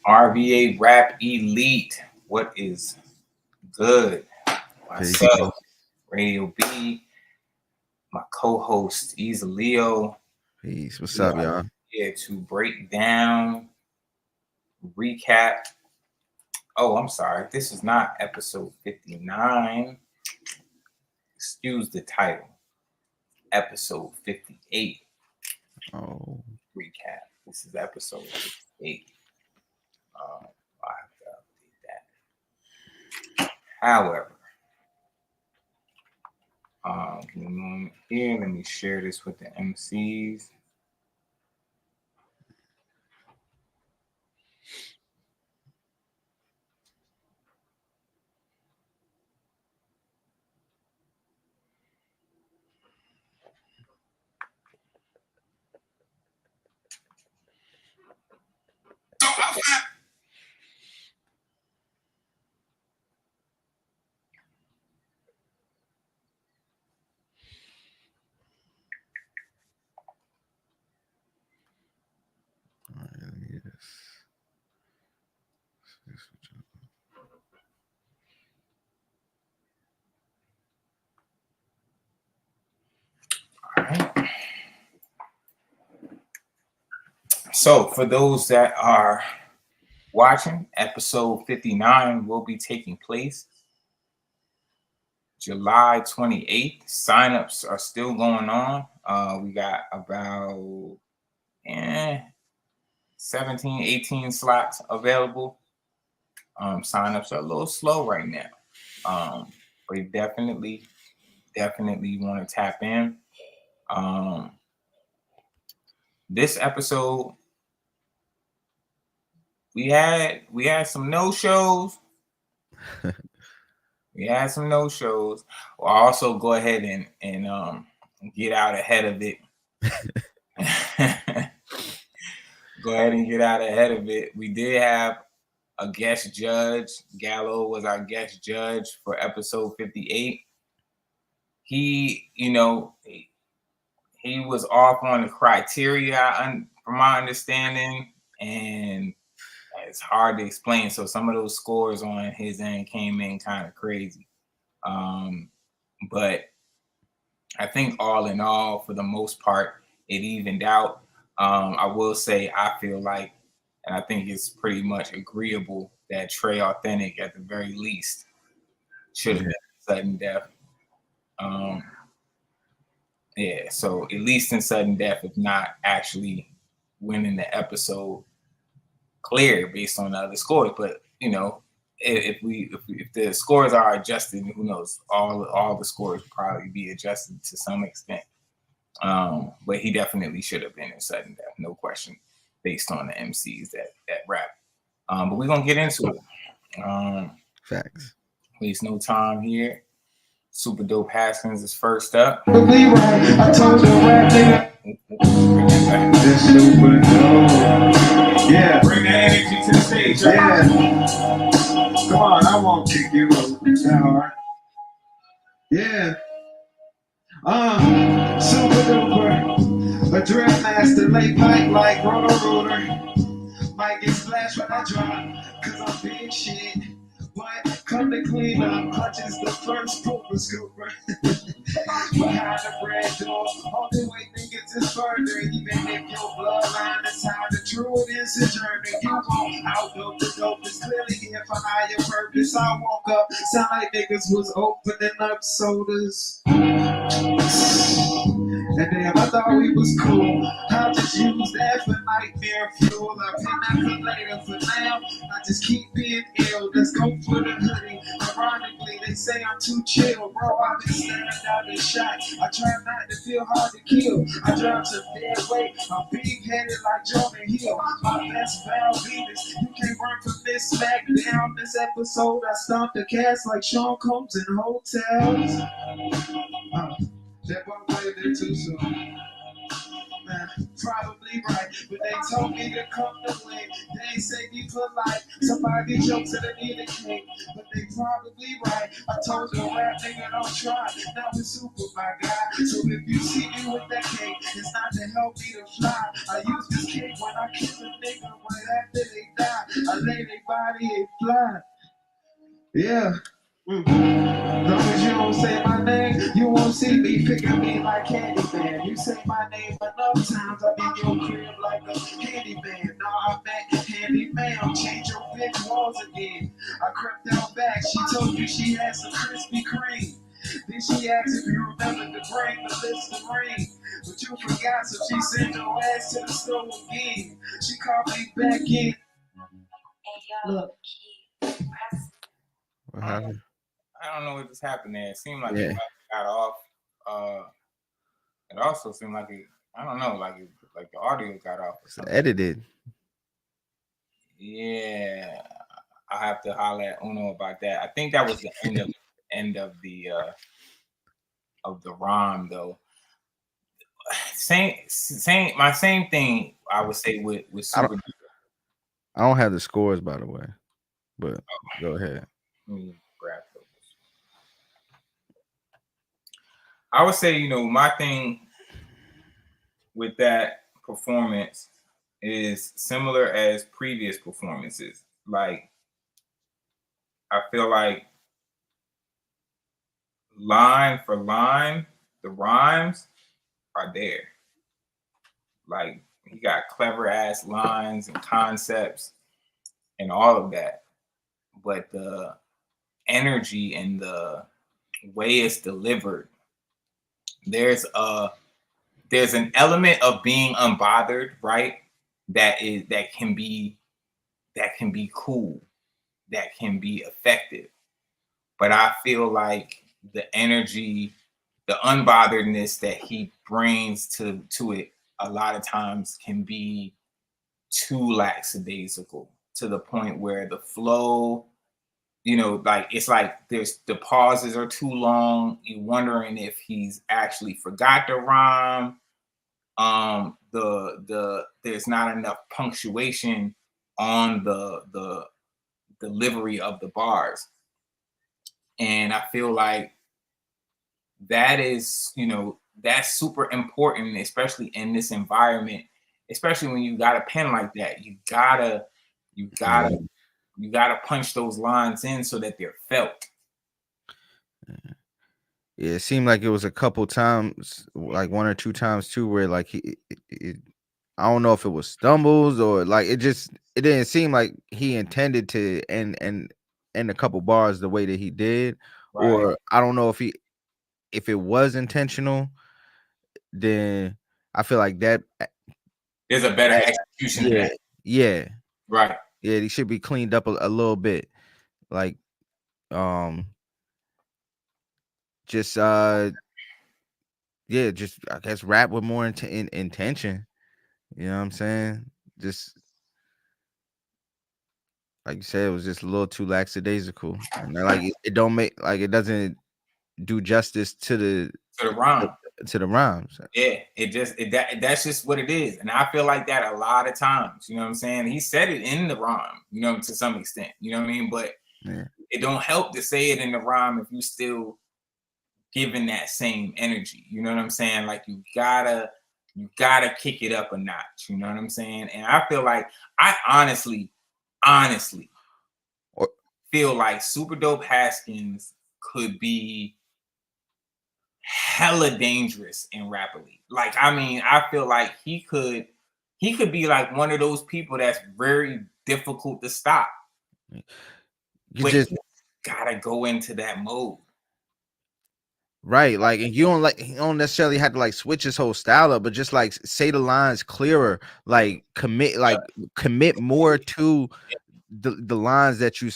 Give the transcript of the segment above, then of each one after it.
RVA Rap Elite. What is good? Peace, Myself, Radio B, my co-host Easalio. peace. What's We up, are y'all? here to break down, recap. Oh, I'm sorry. This is not episode 59. Excuse the title. Episode 58. Oh, Recap. This is episode 58. I have to update that. However, give me a moment here. Let me share this with the MCs. all right, let me get this. All right. So, for those that are watching, episode 59 will be taking place July 28th. Signups are still going on. We got about 17, 18 slots available. Signups are a little slow right now. But you definitely want to tap in. This episode, we had some no-shows. I'll also go ahead and get out ahead of it. Go ahead and get out ahead of it. We did have a guest judge. Gallo was our guest judge for episode 58. He was off on the criteria, from my understanding, and it's hard to explain. So some of those scores on his end came in kind of crazy. But I think all in all, for the most part, it evened out. I will say I feel like, and I think it's pretty much agreeable, that Trey Authentic, at the very least, should have been sudden death. So at least in sudden death, if not actually winning the episode clear based on the other scores. But if the scores are adjusted, who knows? All the scores will probably be adjusted to some extent. But he definitely should have been in sudden death, no question, based on the MCs that rap. But we're gonna get into it. Facts. Waste no time here. Super Dope Haskins is first up. I told you rap nigga. This super dope. Yeah. Bring the energy to the stage. Yeah. Come on, I won't kick you up that hard. Yeah. Super duper. A drill master, late night like rotor. Might get splashed when I drop, cause I'm big shit. But come to clean up, clutches the first pooper scooper. Behind the bread door, only way niggas is further. Even if your bloodline is how the truth is a journey. You won't outdoor the dope is clearly here for higher purpose. I woke up, sound like niggas was opening up sodas. And damn, I thought we was cool. I'll just use that for nightmare fuel. I pin that for later. For now, I just keep being ill. Let's go for the hoodie. Ironically, they say I'm too chill. Bro, I've been staring down this shot. I try not to feel hard to kill. I drive some dead weight. I'm big-headed like Jordan Hill. My best Val Venus. You can't run from this smackdown. This episode, I stomped the cast like Sean Combs in hotels. That one played there too soon. Probably right, but they told me to come to win. They ain't say be polite. Somebody jokes that I need a king, but they probably right. I told the rap nigga don't try. Now it's super my guy. So if you see me with that cake, it's not to help me to fly. I use this cake when I kiss a nigga right after they die. I lay their body and fly. Yeah. Long as you don't say my name, you won't see me picking me like Candyman. You say my name enough times, I'm in your crib like a Candyman. Now I'm back, Candyman, change your bitch walls again. I crept out back, she told me she had some Krispy Kreme. Then she asked if you remember to bring the Listerine. But you forgot, so she sent your ass to the store again. She called me back in. Look. What happened? I don't know what just happened there. It seemed like Yeah. it got off. It also seemed like it. I don't know, like the audio got off. Or It's something. edited. Yeah, I have to holler at Uno about that. I think that was the end of the rhyme though. Same thing I would say with Super. I don't have the scores, by the way, but go ahead. Let me grab those. I would say, my thing with that performance is similar as previous performances. Like, I feel like line for line, the rhymes are there. Like, he got clever ass lines and concepts and all of that. But the energy and the way it's delivered, there's an element of being unbothered, right? That can be cool, that can be effective. But I feel like the energy, the unbotheredness that he brings to it a lot of times can be too lackadaisical to the point where the flow, like it's like there's the pauses are too long. You're wondering if he's actually forgot the rhyme. There's not enough punctuation on the delivery of the bars. And I feel like that is, that's super important, especially in this environment, especially when you got a pen like that. You gotta punch those lines in so that they're felt. Yeah, it seemed like it was a couple times, like one or two times too, where like I don't know if it was stumbles or like it didn't seem like he intended to end a couple bars the way that he did, Right. or I don't know if it was intentional. Then I feel like that there's a better execution. Yeah, of that. Yeah, right. Yeah, he should be cleaned up a little bit, like just just I guess rap with more intention. You know what I'm saying? Just like you said, it was just a little too lackadaisical, and like it don't make like it doesn't do justice to the rhyme. To the rhymes. Yeah, that's just what it is, and I feel like that a lot of times. You know what I'm saying? He said it in the rhyme, to some extent. You know what I mean? But it don't help to say it in the rhyme if you still giving that same energy. You know what I'm saying? Like you gotta kick it up a notch. You know what I'm saying? And I feel like I honestly feel like Super Dope Haskins could be hella dangerous in Rapidly. Like, I mean, I feel like he could be like one of those people that's very difficult to stop. You just gotta go into that mode. Right, like you don't necessarily have to like switch his whole style up, but just like say the lines clearer, like commit more to the lines that you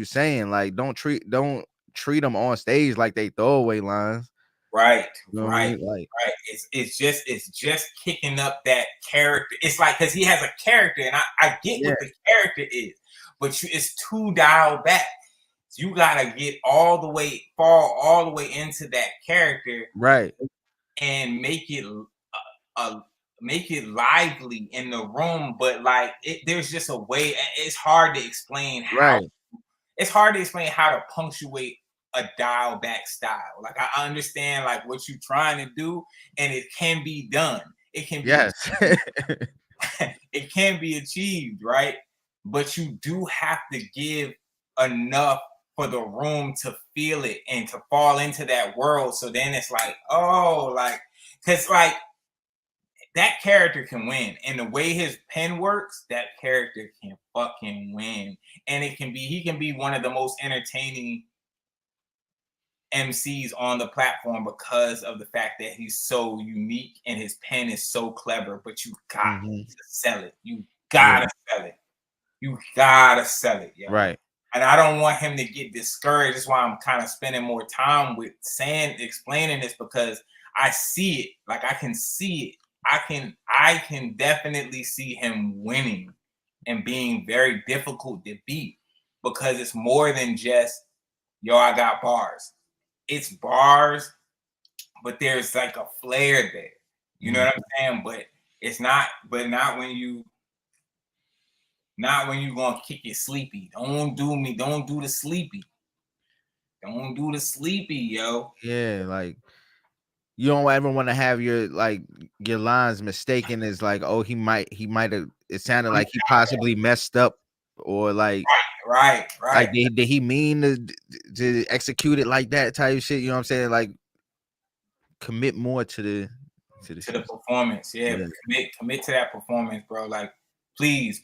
saying. Like don't treat them on stage like they throwaway lines. Right, you know right, right. It's just kicking up that character. It's like because he has a character, and I get what the character is, but it's too dialed back. You gotta fall all the way into that character, right, and make it lively in the room, but like there's just a way. It's hard to explain how. Right. It's hard to explain how to punctuate a dial back style. Like I understand like what you're trying to do, and it can be done. It can be. Yes. It can be achieved, right? But you do have to give enough for the room to feel it and to fall into that world. So then it's like, oh, like, because like that character can win, and the way his pen works, that character can fucking win, and he can be one of the most entertaining MCs on the platform because of the fact that he's so unique and his pen is so clever. But you got to sell it. You gotta sell it. You gotta sell it, yo. Right. And I don't want him to get discouraged. That's why I'm kind of spending more time with explaining this, because I see it. Like I can see it. I can definitely see him winning and being very difficult to beat, because it's more than just, yo, I got bars. It's bars, but there's like a flair there. You know what I'm saying? But it's not, not when you gonna kick it sleepy. Don't do the sleepy. Don't do the sleepy, yo. Yeah, like you don't ever want to have your lines mistaken as like, oh, he might have, it sounded like he possibly messed up, or like right. Like did he mean to execute it like that type of shit? You know what I'm saying? Like commit more to the performance. Yeah. Commit to that performance, bro. Like please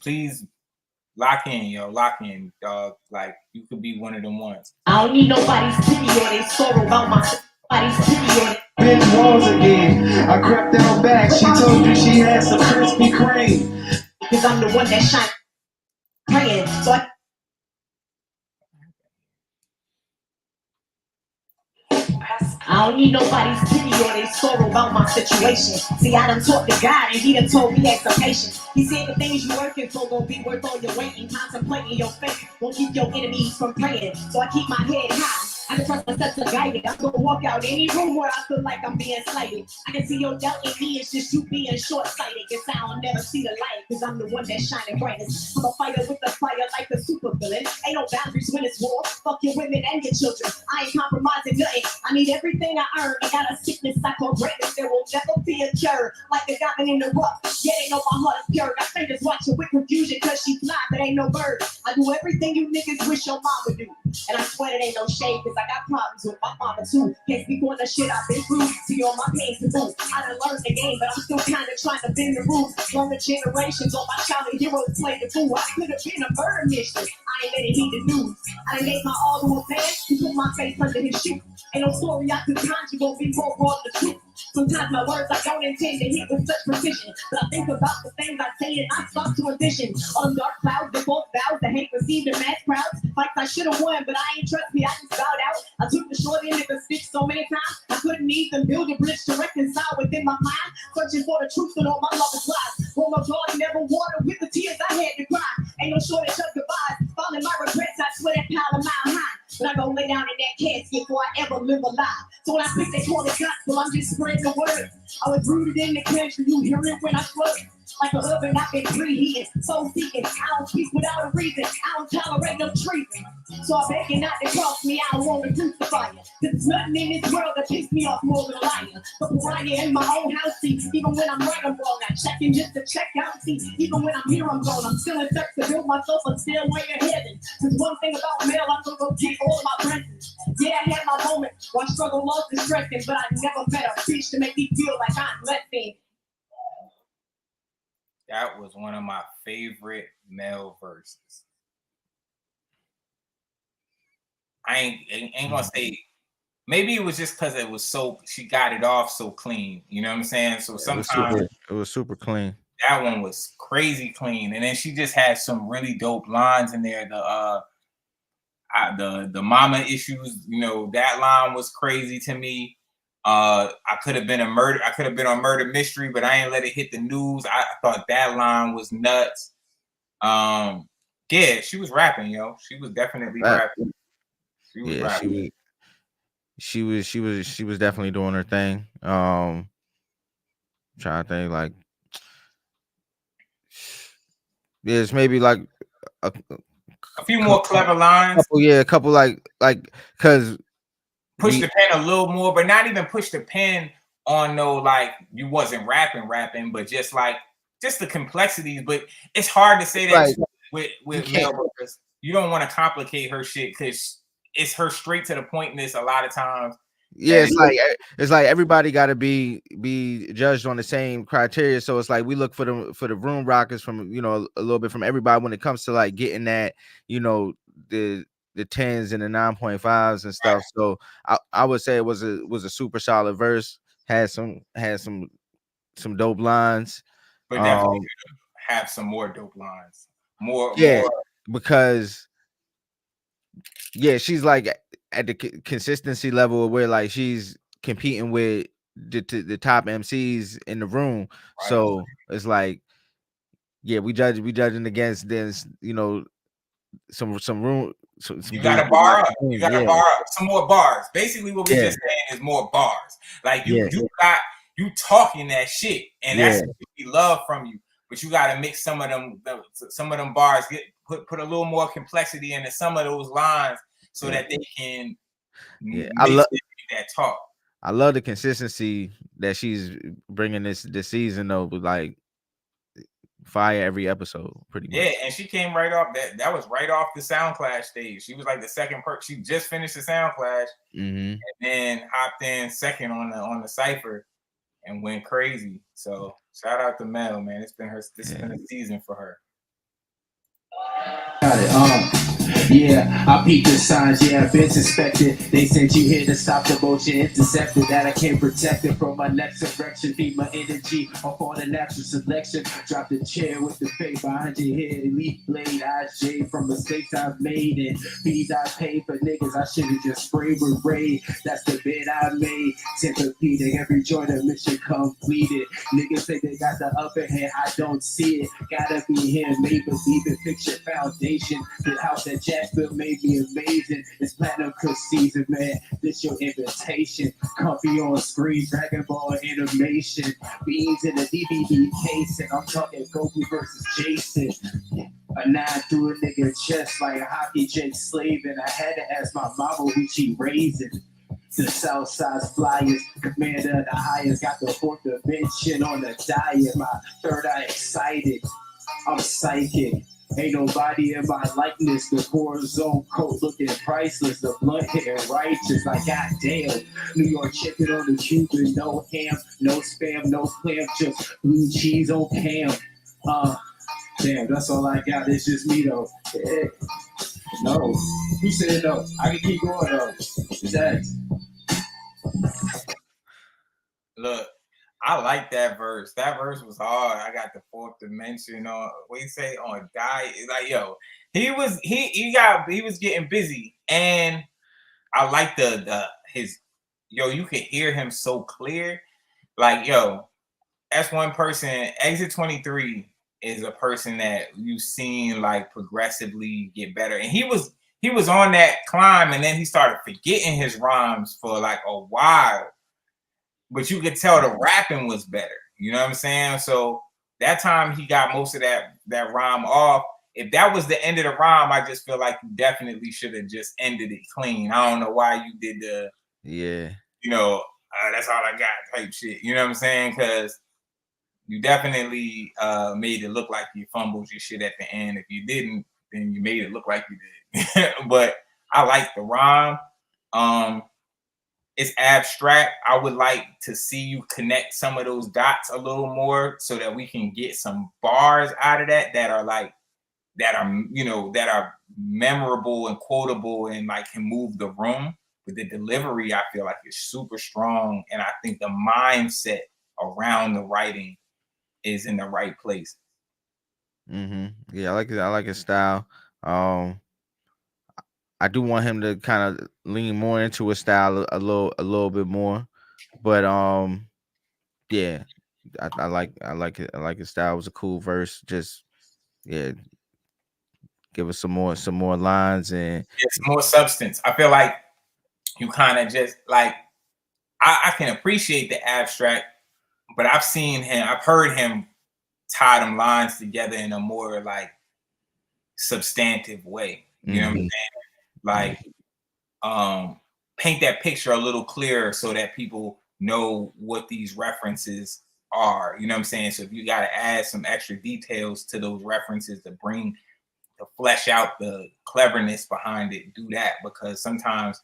lock in, yo. Lock in, dog. Like you could be one of them ones. I don't need nobody's pity or they sorrow about my body's pity or big walls again. I crept out back. She told you she had some Krispy Kreme. Because I'm the one that shine praying. So I don't need nobody's pity or they sorrow about my situation. See, I done talked to God and he done told me have some patience. He said the things you working for gon' be worth all your weight, and contemplating your fate won't keep your enemies from praying. So I keep my head high. I can trust myself to guide it. I'm gonna walk out any room where I feel like I'm being slighted. I can see your doubt in me, it's just you being short-sighted. Guess I'll never see the light, cause I'm the one that's shining brightest. I'm a fighter with the fire like a super villain. Ain't no boundaries when it's war. Fuck your women and your children. I ain't compromising nothing. I need everything I earn. I got a sickness I call greatness. There will never be a cure. Like the diamond in the rough. Yeah, they know my heart is pure. Got fingers watching with confusion, cause she fly, but ain't no bird. I do everything you niggas wish your mom would do. And I swear it ain't no shade, cause I got problems with my mama too. Can't speak on the shit I've been through. See all my pains to do. I done learned the game, but I'm still kinda trying to bend the rules. Longer generations on my childhood heroes play the fool. I could have been a murder mission. I ain't let it heat the news. I done gave my all to a man who put my face under his shoe. Ain't no story I could conjure won't be more raw than the truth. Sometimes my words I don't intend to hit with such precision, but I think about the things I say and I start to envision all them dark clouds, the false vows, the hate received in mass crowds. Fights I should have won, but I ain't trust me, I just bowed out. I took the short end of the stick so many times, I couldn't even build a bridge to reconcile within my mind. Searching for the truth and all my love is lies. For my God never water with the tears I had to cry. Ain't no shortage of goodbyes, falling my regrets, I swear that pile a mile high. But I gon' lay down in that casket before I ever live a lie. So when I speak, they call it gospel, I'm just spreading the word. I was rooted in the country, you hear it when I flood. Like a oven, I've been preheating, soul seeking. I don't speak without a reason, I don't tolerate no treason. So I beg you not to cross me, I don't want to crucify you. Cause there's nothing in this world that pisses me off more than a liar. But pariah in my own house, see, even when I'm right, I'm wrong. I check in just to check out, see, even when I'm here, I'm gone. I'm still in search to build myself a stairway to heaven. Cause one thing about male, I'm gonna go get all of my blessings. Yeah, I had my moment where I struggle, lost, and stressing, but I never met a bitch to make me feel like I'm less than. That was one of my favorite male verses. I ain't gonna say, maybe it was just because it was so, she got it off so clean. You know what I'm saying? So sometimes it was super clean. That one was crazy clean, and then she just had some really dope lines in there. The mama issues, you know, that line was crazy to me. I could have been on Murder Mystery, but I ain't let it hit the news. I thought that line was nuts. Yeah, she was rapping, yo. She was definitely rapping. She was definitely doing her thing. Trying to think, like There's maybe like a A few more clever lines. a couple like because Push the pen a little more, but not even push the pen on no like you wasn't rapping, but just the complexities. But it's hard to say that like, with Mel because you don't want to complicate her shit because it's her straight to the pointness a lot of times. Yeah, it's like everybody got to be judged on the same criteria. So it's like we look for the room rockers from a little bit from everybody when it comes to like getting that the 10s and the 9.5s and stuff. So I would say it was a super solid verse. Had some dope lines. But definitely have some more dope lines. More because she's like at the consistency level where like she's competing with the top MCs in the room. Right. So it's like, we judging against this, some room. You gotta bar up. You gotta bar up some more bars. Basically, what we just saying is more bars. Like you talking that shit, and that's what we love from you. But you gotta mix some of them bars. Put a little more complexity into some of those lines so that they can that talk. I love the consistency that she's bringing this season though, with like fire every episode, pretty much. Yeah, and she came right off that was right off the SoundClash stage. She was like the second she just finished the SoundClash and then hopped in second on the Cypher and went crazy. So shout out to Mel, man. This has been a season for her. Got it. Yeah, I peeped the signs, I've been suspected. They sent you here to stop the motion, intercepted that I can't protect it from my next direction. Feed my energy off on the natural selection. Drop the chair with the fake behind your head. Elite blade, I shade from mistakes I've made. And fees I paid for niggas, I should've just sprayed with raid. That's the bid I made. Tempur-Pedic, every joint of mission completed. Niggas say they got the upper hand, I don't see it. Gotta be him, made believe it, fix your foundation. The house that Jacksonville made me amazing. It's platinum cook season, man. This your invitation. Comfy on screen, Dragon Ball animation. Beans in a DVD case, and I'm talking Goku versus Jason. A 9 through a nigga chest like a hockey Jake slave, and I had to ask my mama who she raising. The Southside Flyers, commander of the highest, got the fourth dimension on the diet. My third eye excited. I'm psychic. Ain't nobody in my likeness. The zone coat looking priceless. The blunt hitting righteous. Like goddamn. New York chicken on the Cuban. No ham, no spam, no clam. Just blue cheese on ham. Damn, that's all I got. It's just me though. Yeah. No. Who said no? I can keep going though. Just ask. Look, I like that verse. That verse was hard. I got the fourth dimension on. What you say on diet? Like yo, he was getting busy, and I like his you could hear him so clear. Like yo, that's one person. Exit 23 is a person that you've seen like progressively get better, and he was on that climb, and then he started forgetting his rhymes for like a while. But you could tell the rapping was better. You know what I'm saying? So that time he got most of that rhyme off. If that was the end of the rhyme, I just feel like you definitely should have just ended it clean. I don't know why you did that's all I got type shit. You know what I'm saying? Because you definitely made it look like you fumbled your shit at the end. If you didn't, then you made it look like you did. But I like the rhyme. It's abstract. I would like to see you connect some of those dots a little more so that we can get some bars out of that are memorable and quotable and like can move the room. But the delivery, I feel like is super strong. And I think the mindset around the writing is in the right place. Yeah, I like his style. I do want him to kind of lean more into his style a little bit more, but yeah, I like it. I like his style. It was a cool verse. Just give us some more lines and some more substance. I feel like you kind of just like I can appreciate the abstract, but I've heard him tie them lines together in a more like substantive way. You know what I'm saying? Like paint that picture a little clearer so that people know what these references are. You know what I'm saying? So if you got to add some extra details to those references to flesh out the cleverness behind it, do that, because sometimes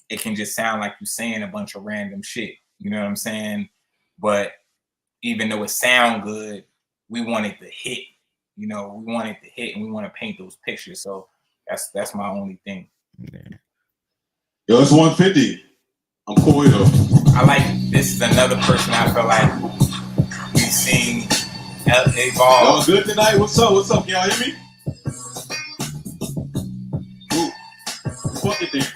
it can just sound like you're saying a bunch of random shit. You know what I'm saying? But even though it sound good, we want it to hit. You know, we want it to hit, and we want to paint those pictures. So that's my only thing. Yo, it's 150. I'm cool though. I like this is another person I feel like we've seen evolve. Y'all good tonight? What's up? What's up? Can y'all hear me? Ooh. Fuck it then.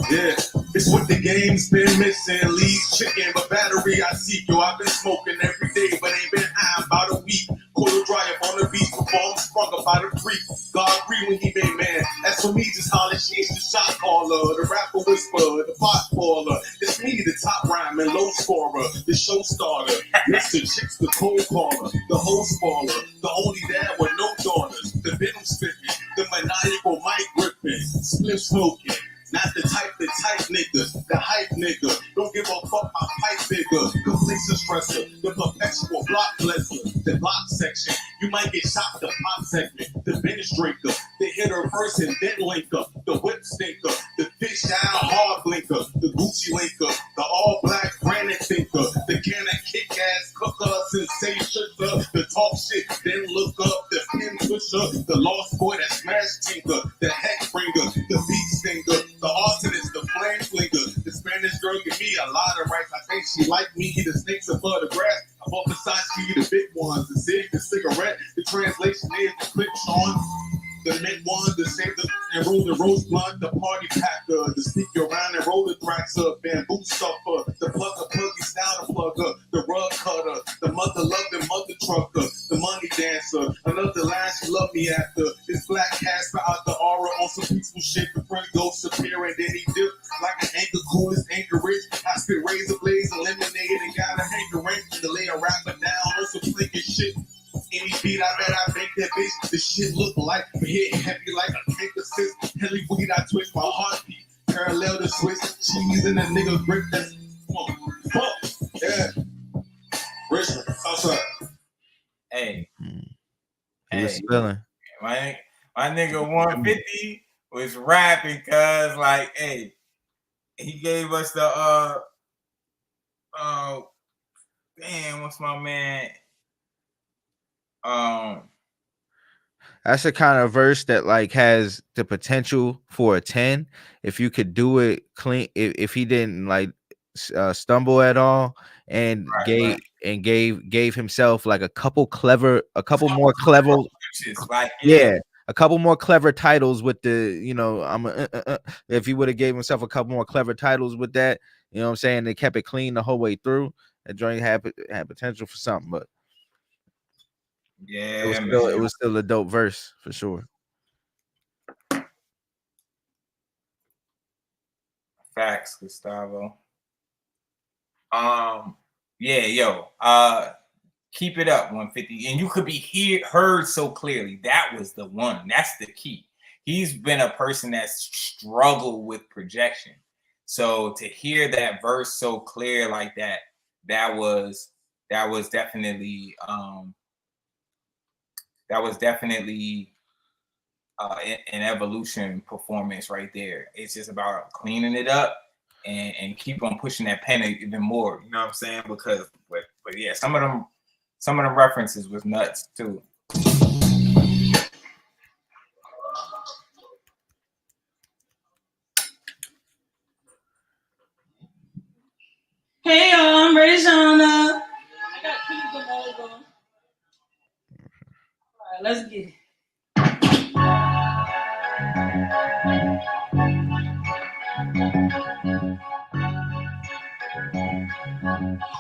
Yeah, it's what the game's been missing. Leaves chicken, but battery I seek. Yo, I've been smoking every day, but ain't been high about a week. Coil dry up on the beach before I'm sprung up by the creek. God free when he made man. That's for me, just holler, she's the shot caller, the rapper whisperer, the pot caller. It's me, the top rhyme and low scorer, the show starter. Mr. Chicks, the cold caller, the whole spoiler, the only dad with no daughters, the venom spitting, the maniacal mic gripping, split smoking. Not the type nigga, the hype nigga. Don't give a fuck, my pipe bigger. Complacent stressor, the perpetual block blesser, the block section. You might get shot the pop segment, the binge drinker, the hitter first and then linker, the whip stinker, the fish out hard blinker, the Gucci linker, the all black granite thinker, the can of kick ass cooker, sensation, the talk shit, then look up, the pin pusher, the lost boy that smash tinker, the heck bringer, the beat stinger. The arsonist, the flame flinger, the Spanish girl give me a lot of rights. I think she like me, the snakes above the grass. I bought Versace, the big ones, the cig, the cigarette. The translation is the clip on. The mint one, the save the and roll the roast blunt, the party packer, the sneak around and roll the tracks up, bamboo stuffer, the plugger, pluggy style plugger, the rug cutter, the mother love the mother trucker, the money dancer, another line she love me after. This black Casper out the aura on some peaceful shit, the friend ghost appear and then he dip like an anchor coolest anchorage. I spit razor blades, eliminated and got a hankering to lay a rapper down on some flinking shit. Any beat I bet I make that bitch. The shit look like hitting heavy like a tank assist. Heli weed I twitch my heartbeat. Parallel to switch. Cheese in a nigga grip. That's fuck. Yeah. Richmond, outside. Hey. He was spilling. My nigga 150 was rapping cause like, hey, he gave us the damn, what's my man? That's the kind of verse that like has the potential for a 10 if you could do it clean. If he didn't like stumble at all and gave himself like a couple more clever like, yeah, a couple more clever titles with the, you know, if he would have gave himself a couple more clever titles with that, you know what I'm saying, they kept it clean the whole way through, that joint had potential for something. But yeah, it was still a dope verse for sure. Facts, Gustavo. Yeah, yo, keep it up, 150, and you could be heard so clearly. That was the one. That's the key. He's been a person that's struggled with projection, so to hear that verse so clear like that, that was definitely an evolution performance right there. It's just about cleaning it up and keep on pushing that pen even more. You know what I'm saying? Because, but yeah, some of them references was nuts too. Hey y'all, I'm Rayshana. I got keys the logo. All right, let's get it.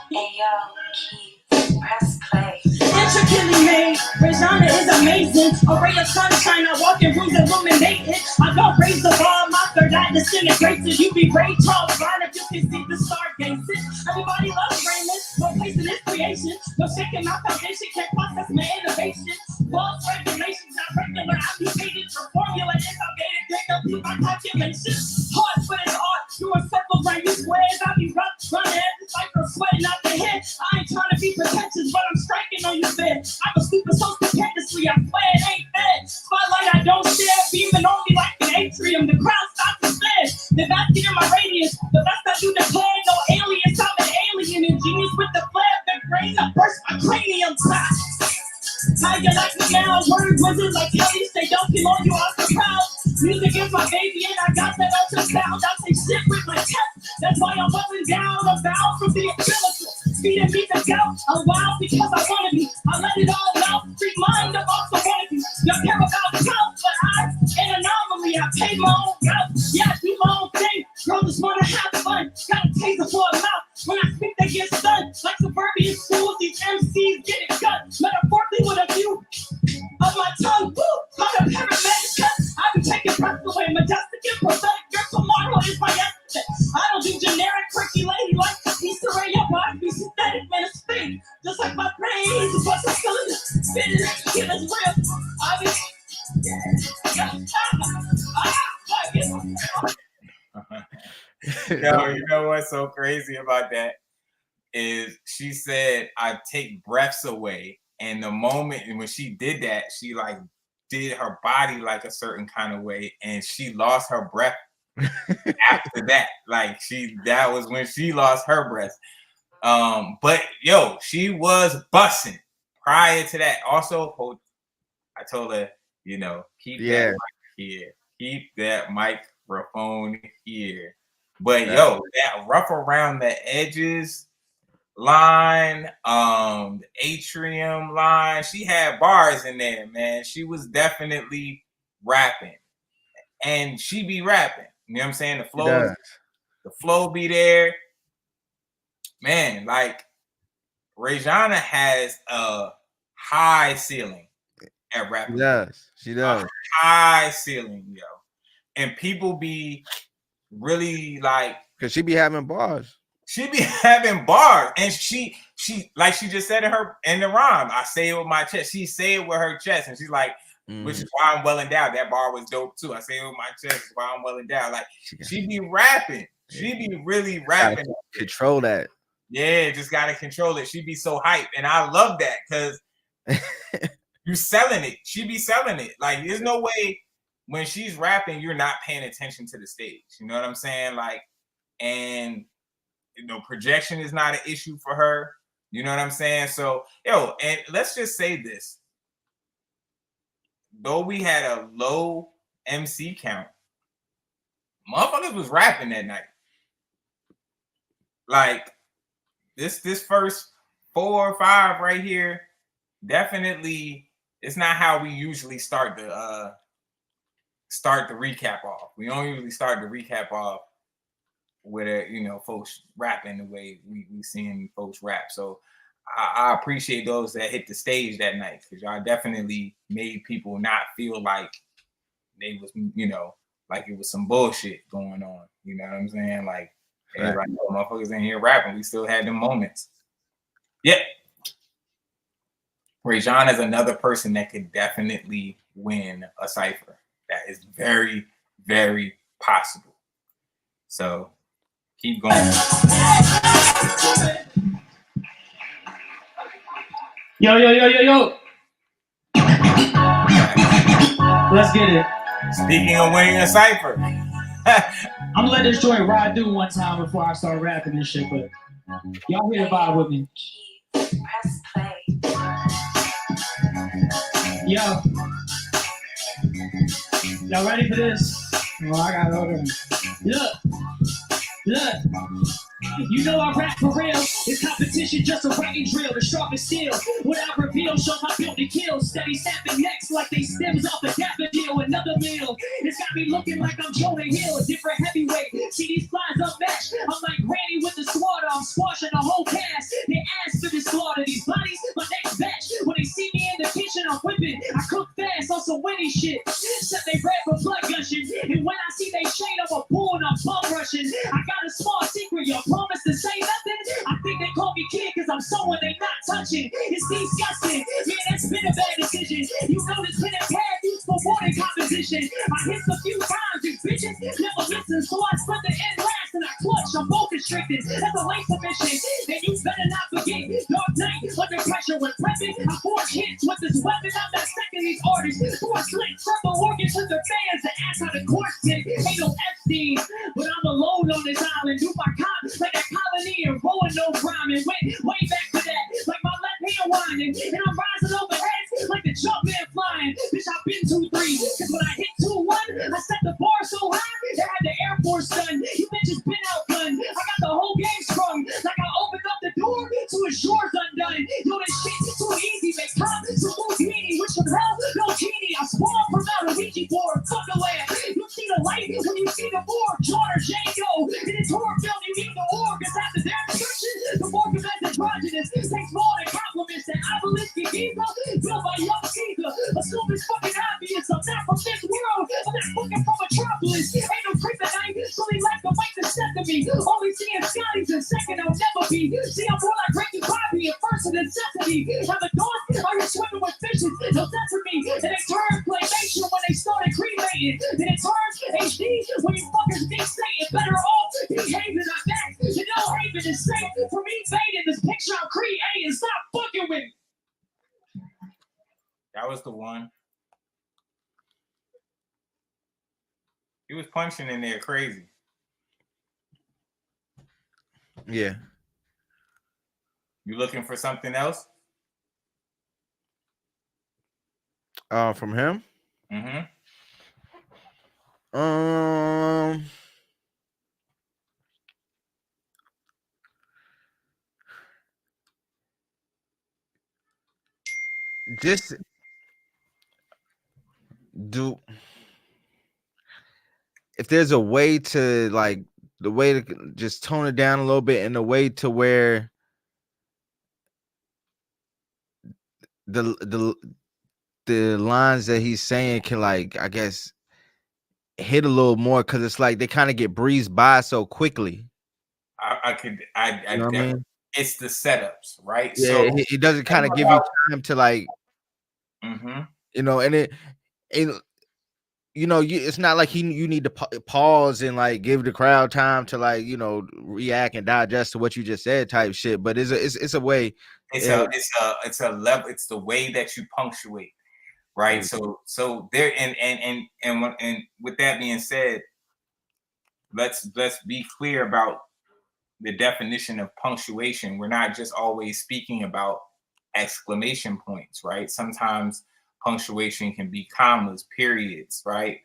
Hey yo, keys, press play. Intricately made, Rayshana is amazing. A ray of sunshine, I walk in rooms illuminated. I don't raise the bar, my third eye disintegrates. You be Ray Charles, Ron, if you can see the stargazing. Everybody loves Raymond, but taste of this creation. No shaking my foundation, can't process my innovation. False regulations, not regular, I be painted for formula, is outdated, take up to my calculations. Hard, but it's art, you a circle, right, you squares, I be rough, running at the cycle, sweating out the head. I ain't trying to be pretentious, but I'm striking on you, man. I go stupid so stupendously, I swear it ain't fair. Spotlight, I don't share, beaming on me like an atrium, the crowd stops to stare. The basket in my radius, the best I do declare, no aliens, I'm an alien, ingenious with the flare, the brain, I burst my cranium top. How you like me now? Word wizard like Kelly, stay dunking on you off the crowd. Music is my baby and I got that ultrasound. I say shit with my chest, that's why I'm bubbling down. I'm bound from the umbilical, feeding me the gout. I'm wild because I wanna be, I let it all out. Free mind, I'm also wanna be. Y'all care about the count, but I'm an anomaly. I pay my own route, yeah, I do my own thing. Girls just wanna have fun, got a taser for a mouth. When I speak, they get stunned. Like suburban schools, these MCs get it cut. Metaphorically with a view of my tongue. Woo! I'm a paramedic cut. I be taking breath away. Majestic and prophetic. Your tomorrow is my yesterday. I don't do generic, quirky lady like Easter egg. Your body be synthetic, man, it's fake. Just like my brain is what's the cylinder. Spinning it, get as real. I be... Yo, you know what's so crazy about that is she said I take breaths away, and the moment when she did that, she like did her body like a certain kind of way, and she lost her breath after that. Like that was when she lost her breath. But yo, she was bussing prior to that. Also, I told her, you know, keep that mic here, keep that microphone here. But yo, that rough around the edges line, the atrium line, she had bars in there, man. She was definitely rapping, and she be rapping. You know what I'm saying? The flow be there, man. Like Rayjana has a high ceiling at rapping. She does. A high ceiling, yo, and people be really like, because she be having bars. She be having bars, and she like she just said in the rhyme. I say it with my chest. She say it with her chest, and she's like, which is why I'm well endowed. That bar was dope too. I say it with my chest, is why I'm well endowed. Like she be rapping. She be really rapping. Control that. Yeah, just gotta control it. She be so hype, and I love that because you selling it. She be selling it. Like there's no way when she's rapping, you're not paying attention to the stage. You know what I'm saying? Like, and you know, projection is not an issue for her. You know what I'm saying? So, yo, and let's just say this. Though we had a low MC count, motherfuckers was rapping that night. Like, this first 4 or 5 right here, definitely, it's not how we usually start the recap off. We don't usually start the recap off with folks rapping the way we seeing folks rap. So I appreciate those that hit the stage that night, because y'all definitely made people not feel like they was, like it was some bullshit going on. You know what I'm saying? Like, everybody know motherfuckers in here rapping. We still had them moments. Yep. Rayjon is another person that could definitely win a Cypher. That is very, very possible. So keep going. Yo. Let's get it. Speaking of winning a Cypher. I'm gonna let this joint ride through one time before I start rapping this shit, but y'all hear the vibe with me. Press play. Yo. Y'all ready for this? Oh, I got it over. Look. You know I rap for real. It's competition, just a writing drill. The sharpest steel. What I reveal shows my built to kill. Steady snapping necks like they stems off a daffodil. Another meal. It's got me looking like I'm Jonah Hill. A different heavyweight. See these flies unmatched. I'm like Granny with the swatter. I'm squashing the whole cast. They ask for the slaughter. These bodies, my next batch. When they see me in the kitchen, I'm whipping. I cook fast on some winning shit. Set they red for blood gushing. And when I see they shade, I'm a bull and I'm bum rushing. I got a small secret, y'all promise to say nothing. I think they call me kid because I'm so when they not touching. It's disgusting. Man, that's been a bad decision. You know this been a bad use for water composition. I hit a few times, these bitches never listen. So I split the end last and I clutch. I'm both constricted. That's a late submission. And you better not forget. Dark night, under pressure when prepping. I forge hits with this weapon. I'm dissecting these artists. Four slick, circle organs to their fans to ask how the court did. Ain't no Epstein, but I'm alone on this island. Do my cop like a colony and rolling no rhyming. Way back to that, like my left hand whining. And I'm rising overhead like the jump man flying. Bitch, I've been 2-3. Cause when I hit 2-1, I set the bar so high, they had the Air Force done. You bitches been outgunned. I got the whole game sprung. Like I opened up the door to his shores undone. Yo, this shit too easy, make time to move meaty. Wish from hell, no genie. I spawned from out a Ouija board. Fuck the land. You see the light when you see the board. Charter Django. In this horror film, you need the org. Cause after that description, the more prevents androgynous. Takes more than compliments. That obelisk and Giza, built by young Caesar. Assume it's fucking obvious. I'm not from this world. I'm not fucking from Metropolis. Ain't no kryptonite, so they lack the right to step to me. Only seeing Scotties and second, I'll never be. See, I'm more like Ricky Bobby and first a necessity. Have a dawn, are you swimming with fishes? No sesame. And they turned claymation when they started cremating. Then it turns HD when you fuckers be saying better off behaving. I'm back. You know, haven is safe for me fading this picture I'm creating. Stop fucking with me. That was the one. He was punching in there crazy. Yeah. You looking for something else? From him? Mm-hmm. Just do if there's a way to like the way to just tone it down a little bit in a way to where the lines that he's saying can like I guess hit a little more because it's like they kind of get breezed by so quickly. I You know what I mean? It's the setups, right? Yeah, So it doesn't kind of give you time to like, you know, and it you know, it's not like you need to pause and like give the crowd time to like, you know, react and digest to what you just said type shit. But it's a way. It's a level. It's the way that you punctuate, right? So there and with that being said, let's be clear about the definition of punctuation. We're not just always speaking about exclamation points, right? Sometimes punctuation can be commas, periods, right?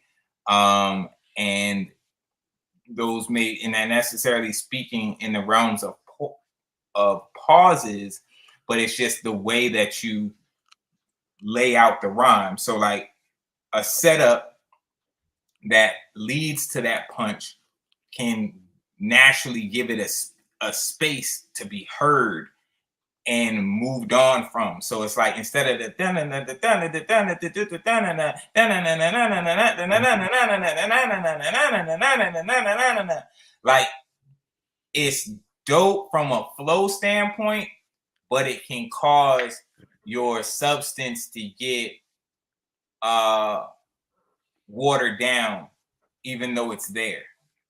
And those may, and not necessarily speaking in the realms of pauses, but it's just the way that you lay out the rhyme. So like a setup that leads to that punch can naturally give it a space to be heard and moved on from. So it's like instead of the like it's dope from a flow standpoint, but it can cause your substance to get watered down, even though it's there.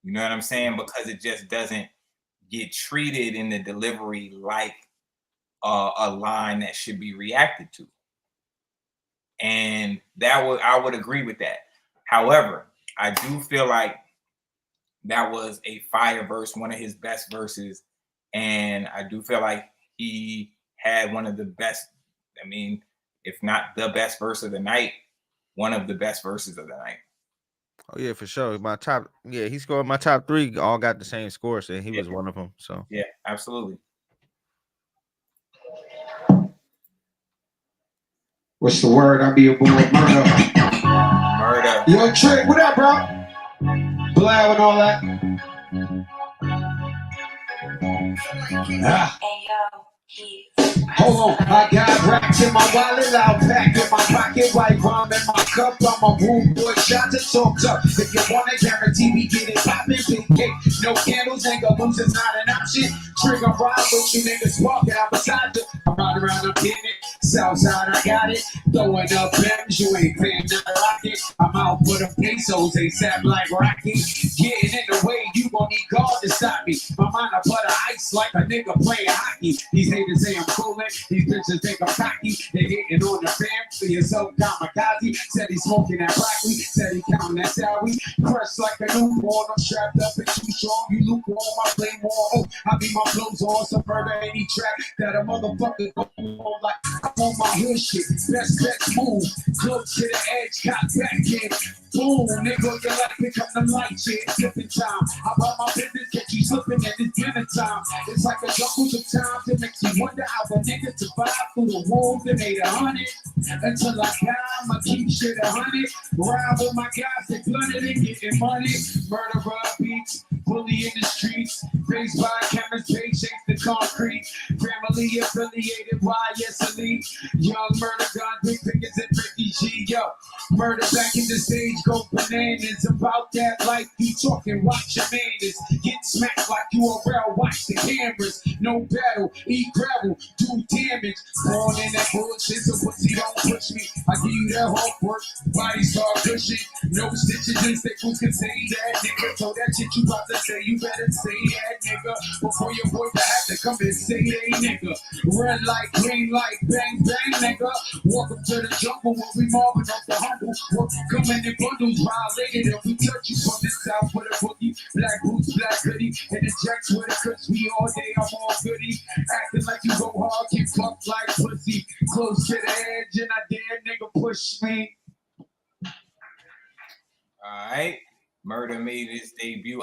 You know what I'm saying? Because it just doesn't get treated in the delivery like a line that should be reacted to. And I would agree with that. However, I do feel like that was a fire verse, one of his best verses. And I do feel like he had one of the best, I mean, if not the best verse of the night, one of the best verses of the night. Oh yeah, for sure. He scored my top 3 all got the same score, so he was one of them. So yeah, absolutely. What's the word? I be a boy murder. Murder. Yo, Trick, what up, bro? Blab and all that. Hold on, I got racks in my wallet, I'll pack in my pocket, white rum in my cup. I'm a rude boy, shot to talk tough. If you want to guarantee me get it poppin', big cake, No candles, nigga, losing's not an option. Trigger ride with you niggas walking out beside you. I'm riding around, I'm getting it. Southside, I got it. Throwing up M's, you ain't paying nothing rocket. I'm out for the pesos, ASAP like Rocky. Getting in the way, you gon' need God to stop me. My mind, I butter ice like a nigga playing hockey. These haters say I'm coolin', these bitches think I'm cocky. They hating on the fam, for yourself kamikaze. Said he smoking that broccoli, said he counting that salary. Fresh like a newborn, I'm strapped up and too strong. You lukewarm, I play more. Oh, I be my flows on some murder any track that a motherfucker go on like I'm on my hood shit. Best bet move, close to the edge, got back in. Boom, nigga, your life become the light shit. Flipping time, I buy my business, get you slipping at this dinner time. It's like a jungle sometimes, it makes you wonder how a nigga survive through the wolves and ate 100. Until I die, I'ma keep shit 100. Ride with my guys, they blooded and getting money. Murderer beats, bully in the streets. Raised by cameras, patience the concrete. Family affiliated, YS elite. Young murder gun, big fingers and Ricky G. Yo, murder back in the stage, go bananas. About that life, you talking, watch your manners. Get smacked like you a rail, watch the cameras. No battle, eat gravel, do damage. Born in that bullshit, so pussy don't push me. I give you that homework, body start pushing. No stitches and staples can say that, nigga. So that shit you about to say, you better say that, nigga. Before your boy have to come and say that, nigga. Red light, green light, bang, bang, nigga. Welcome to the jungle where we mobbing up the humble. We're coming in bundles, violated, and we touch you from the south with a boogie. Black boots, black hoodie, and the jacks with a cuts. We all day, I'm all goody. Acting like you go hard, get fucked like pussy. Close to the edge, and I dare nigga push me. All right, Murder made his debut.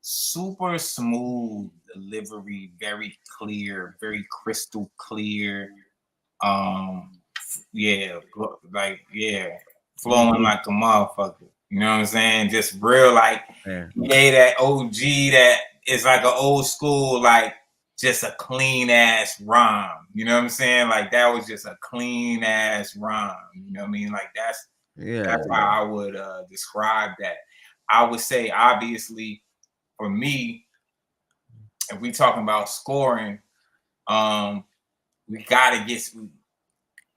Super smooth delivery, very clear, very crystal clear. Yeah, flowing like a motherfucker. You know what I'm saying? Just real, like, yeah, that OG that is like an old school, like just a clean ass rhyme. You know what I'm saying? Like that was just a clean ass rhyme. You know what I mean? Like that's how I would describe that. I would say, obviously, for me, if we talking about scoring, we gotta get.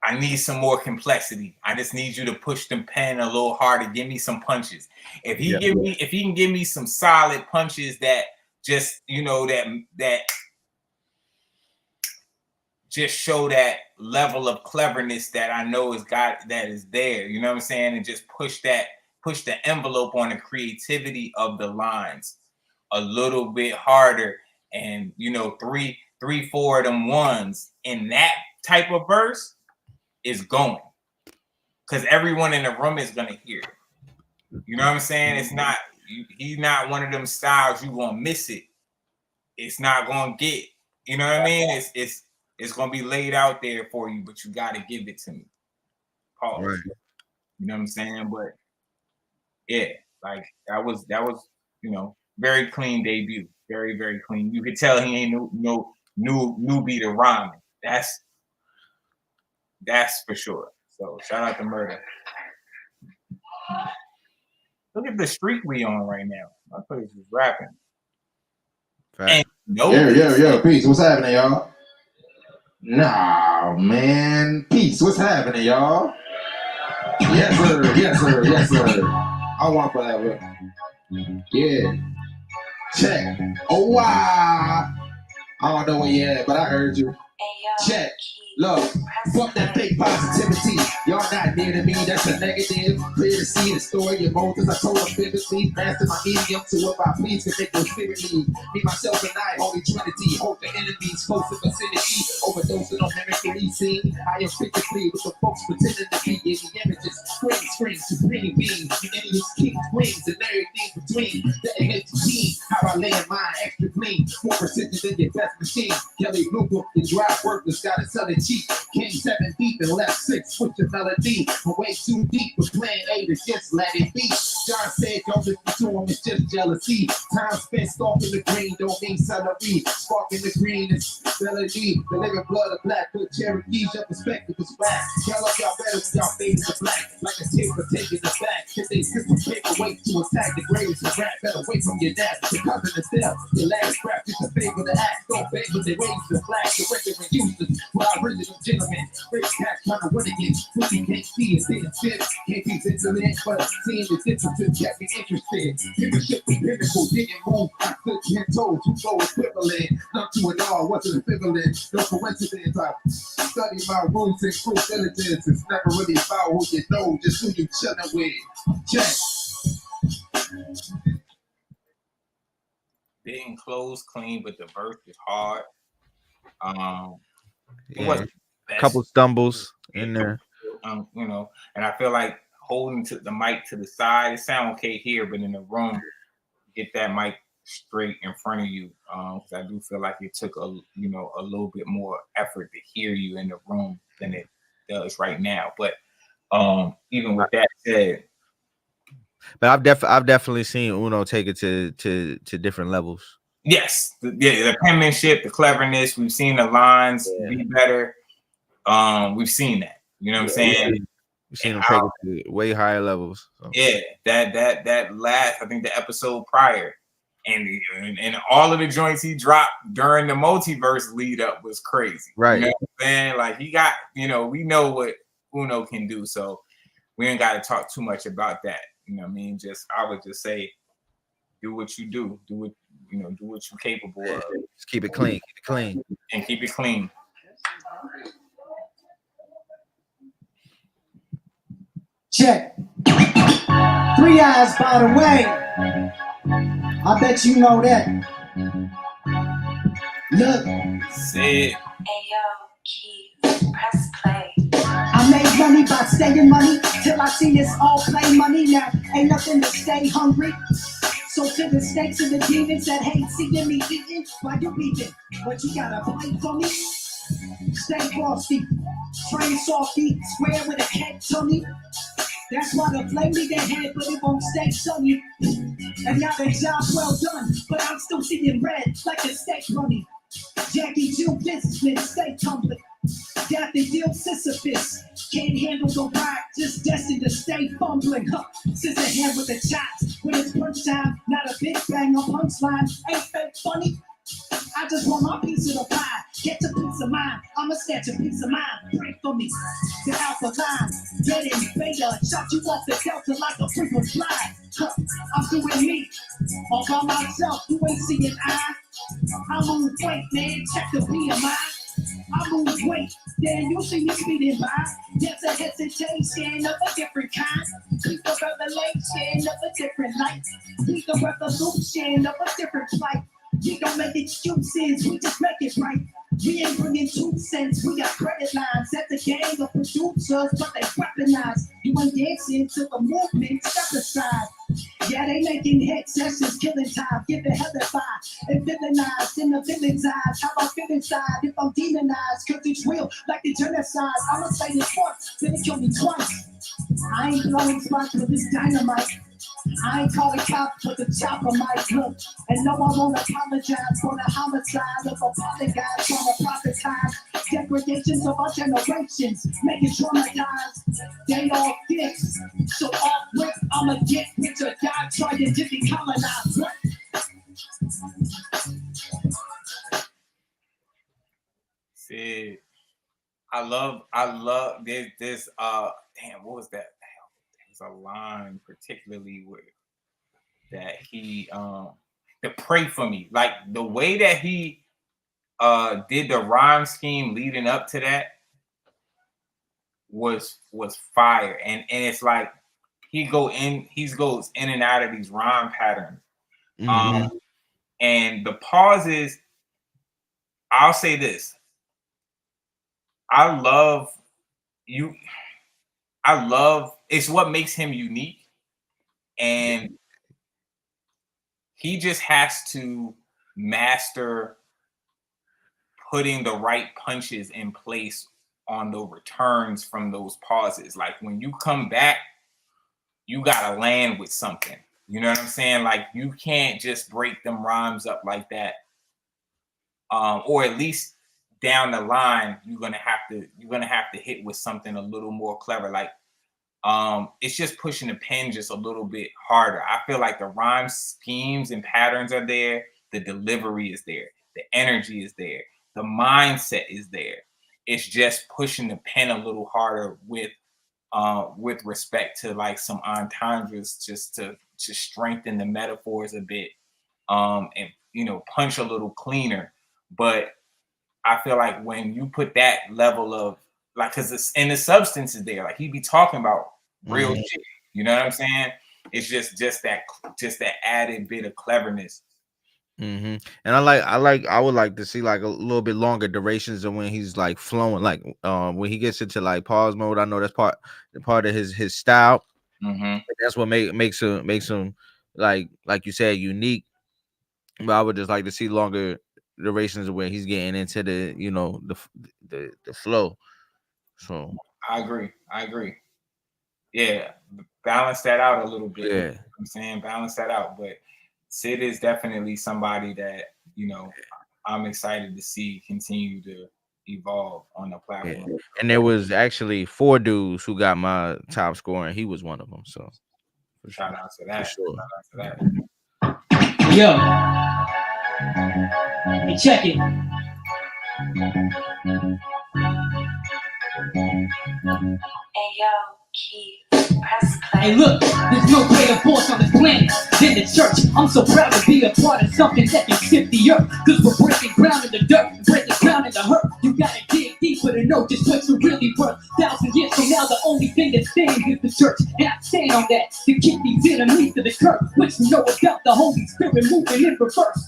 I need some more complexity. I just need you to push the pen a little harder. Give me some punches. If he can give me some solid punches that just, you know, that just show that level of cleverness that I know that is there. You know what I'm saying? And just push the envelope on the creativity of the lines a little bit harder. And, you know, three, 4 of them ones in that type of verse is going, because everyone in the room is gonna hear it. You know what I'm saying? It's not, he's not one of them styles you gonna miss it. It's not gonna get, you know what I mean? It's gonna be laid out there for you, but you gotta give it to me. Pause. Right. You know what I'm saying? But yeah, like that was, you know, very clean debut. Very, very clean. You could tell he ain't no newbie to rhyming. That's for sure. So shout out to Murder. Look at the streak we on right now. My place is rapping. Right. Yo, peace. What's happening, y'all? Nah, man. Peace. What's happening, y'all? Yes, sir. Yes, sir. Yes, sir. I want forever. Yeah. Check. Oh, wow. I don't know where you at, but I heard you. Check. Look, fuck that fake positivity. Y'all not near to me, that's a negative. Clear to see the story of Moses. I told them vividly. Master my medium to what I please can make no spirit leave. Me, myself, and I, Holy Trinity. Hope the enemies close in vicinity. Overdosing on mimicry. See, I am physically with the folks pretending to be in the images. Scream, supreme beings. Enemies, kings, queens, and everything between. The team, how I land mine, extra clean. More precision than your best machine. Kelly Blue Book, the drive workers, gotta sell it. cheap. Came 7 deep and left 6. Switch the melody. I'm way too deep for plan A to just let it be. John said, don't listen to him, it's just jealousy. Time spent stalking the green don't mean celery. Sparking the green is melody. The living blood of Blackfoot Cherokees. Your perspective is whack. Y'all up y'all better with y'all fading to black. Like a taper taking the back. If they skip some paperweight to attack the greatest of rap, better wait from your dad. Because of the death, your last rap is a favor to act. Don't beg with their ways to flag. The record and useless. Well, original gentlemen. Rich cash trying to win against. What you can't see is being fit. Can't be sentiment, but seeing the differences kept me interested. Leadership was pinnacle, didn't move. I stood 10 toes, who go equivalent. Not to it all, wasn't equivalent. No coincidence. I studied my roots and true diligence. It's never really about who you know, just who you chillin' with. Check. Didn't close clean, but the verse is hard. It Yeah. wasn't the A best. couple stumbles in there. You know, and I feel like holding to the mic to the side, it sound okay here, but in the room, get that mic straight in front of you. Because I do feel like it took a little bit more effort to hear you in the room than it does right now. But even with that said, but I've definitely seen Uno take it to different levels. yes, the penmanship, the cleverness, we've seen the lines be better. We've seen that. You know what I'm saying? We've seen him take it to way higher levels. So. Yeah, that last, I think the episode prior, and all of the joints he dropped during the multiverse lead up was crazy. Right. You know what I'm saying? Like he got, we know what Uno can do, so we ain't got to talk too much about that. You know what I mean? I would just say, do what you do. Do what you're capable of. Just keep it clean. Keep it clean. And keep it clean. Check. 3 eyes, by the way. I bet you know that. Look. Sid. Ayo, Keith, press play. I make money by staying money till I see it's all play money. Now ain't nothing to stay hungry. So to the snakes and the demons that hate seeing me eating while you eating, but you got a plate for me. Stay frosty, train softy, square with a head tummy. That's why the flame need their head, but it won't stay sunny. And now their job well done, but I'm still seeing red like a steak bunny. Jackie Jill businessmen stay tumbling. Got the deal Sisyphus. Can't handle the ride, just destined to stay fumbling. Scissor hand with the chops. When it's punch time, not a big bang or punchline. Ain't fake funny. I just want my piece of the pie. Get a piece of mine. I'ma snatch a piece of mine. Pray for me. The alpha line. Get in beta. Shot you off the delta like a frequent fly. I'm doing me. All by myself. You ain't seeing I. I move weight, man. Check the BMI. I move weight, then you see me speeding by. There's a hesitation of a different kind. Keep the revelation of a different light. Keep the revolution of a different plight. We don't make excuses, we just make it right. We ain't bringing 2 cents, we got credit lines. At the gang of producers, but they weaponize. You ain't dancing to the movement, step aside. Yeah, they making hit sessions, killing time, giving hell a five. And villainized in the villain's eyes. How I feel inside if I'm demonized, cause it's real like the genocide. I'ma say this once, then it kill me twice. I ain't blowing spots with this dynamite. I ain't calling cops, but the chopper might look. And no, I won't apologize for the homicide of a polygon trying to profitize. Degradations of our generations, making traumatized. They all fix. So off with, I'ma get rich or die trying to decolonize. Sid. I love this damn, what was that? There's a line particularly with that he to pray for me. Like the way that he did the rhyme scheme leading up to that was fire. And it's like he goes in and out of these rhyme patterns. Mm-hmm. And the pauses, I'll say this. I love it's what makes him unique, and he just has to master putting the right punches in place on the returns from those pauses. Like when you come back, you gotta land with something. You know what I'm saying? Like you can't just break them rhymes up like that. Or at least down the line, you're gonna have to hit with something a little more clever. Like it's just pushing the pen just a little bit harder. I feel like the rhyme schemes and patterns are there, the delivery is there, the energy is there, the mindset is there. It's just pushing the pen a little harder with respect to like some entendres, just to strengthen the metaphors a bit, and punch a little cleaner. But I feel like when you put that level of like, because it's and the substance is there, like he be talking about real shit. You know what I'm saying? It's just that added bit of cleverness. And I would like to see like a little bit longer durations of when he's like flowing, like when he gets into like pause mode. I know that's part of his style. That's what makes him like you said, unique. But I would just like to see longer durations of where he's getting into the the flow. So I agree. Yeah, balance that out a little bit. Yeah. You know what I'm saying, balance that out. But Sid is definitely somebody that I'm excited to see continue to evolve on the platform. Yeah. And there was actually 4 dudes who got my top score, and he was one of them. So shout out to that. Sure. Shout out to that. Yo, hey, check it. Hey yo, Keith, press play. Hey, look, there's no greater force on this planet than the church. I'm so proud to be a part of something that can shift the earth. Cause we're breaking ground in the dirt, breaking ground in the hurt. You gotta dig deeper to know just what you're really worth. 1,000 years from now, the only thing that stands is the church. And I stand on that to kick these enemies to the curb. What you know about the Holy Spirit moving in reverse?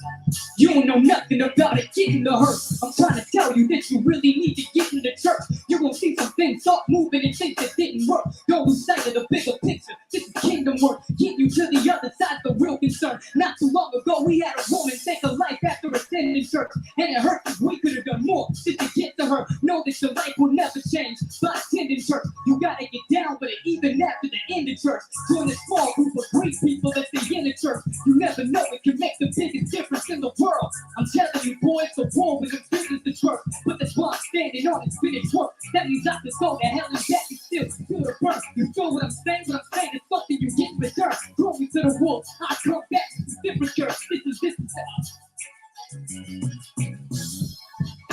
You don't know nothing about it, getting the hurt. I'm trying to tell you that you really need to get in the church. You're gonna see some things start moving and things that didn't work. Don't lose sight of the bigger picture. This is kingdom work. Get you to the other side, the real concern. Not too long ago, we had a woman take a life after attending church. And it hurt because we could have done more just to get to her. Know that your life will never change by attending church. You gotta get down with it even after the end of church. Join a small group of great people that stay in the church. You never know, it can make the biggest difference in the world. I'm telling you, boys, the war with the business the church. But that's why I'm standing on it, finished work. That means I can go to hell and back and still feel the burn. You feel what I'm saying? What I'm saying is something you get in return. Throw me to the wolves, I come back to different church. This is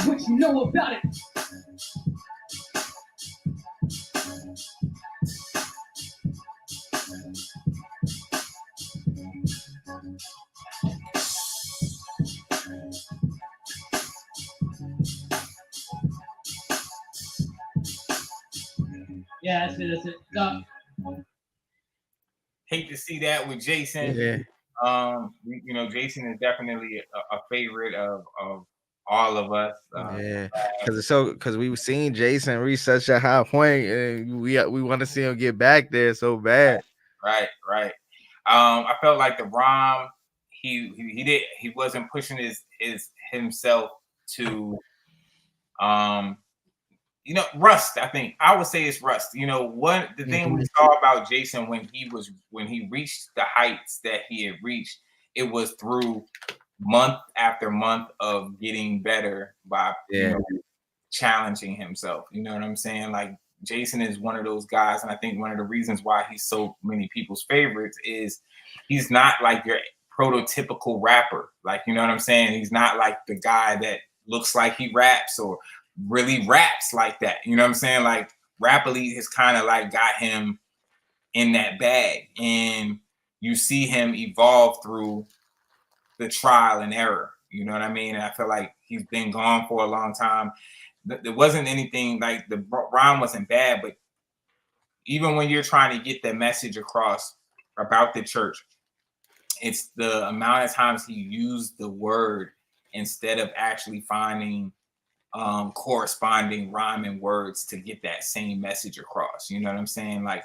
what you know about it. Yeah, that's it. Hate to see that with Jason. Yeah. Jason is definitely a favorite of all of us. Yeah, because we were seeing Jason reach such a high point, and we want to see him get back there so bad. Right. I felt like the rhyme, he wasn't pushing his himself to rust. I think I would say it's rust. What the thing we saw about Jason when he reached the heights that he had reached, it was through month after month of getting better by challenging himself. You know what I'm saying? Like Jason is one of those guys, and I think one of the reasons why he's so many people's favorites is he's not like your prototypical rapper. Like, you know what I'm saying? He's not like the guy that looks like he raps or really raps like that. You know what I'm saying? Like Rap Elite has kind of like got him in that bag, and you see him evolve through the trial and error. You know what I mean? And I feel like he's been gone for a long time. There wasn't anything like the rhyme wasn't bad, but even when you're trying to get the message across about the church, it's the amount of times he used the word instead of actually finding corresponding rhyming words to get that same message across. You know what I'm saying? Like,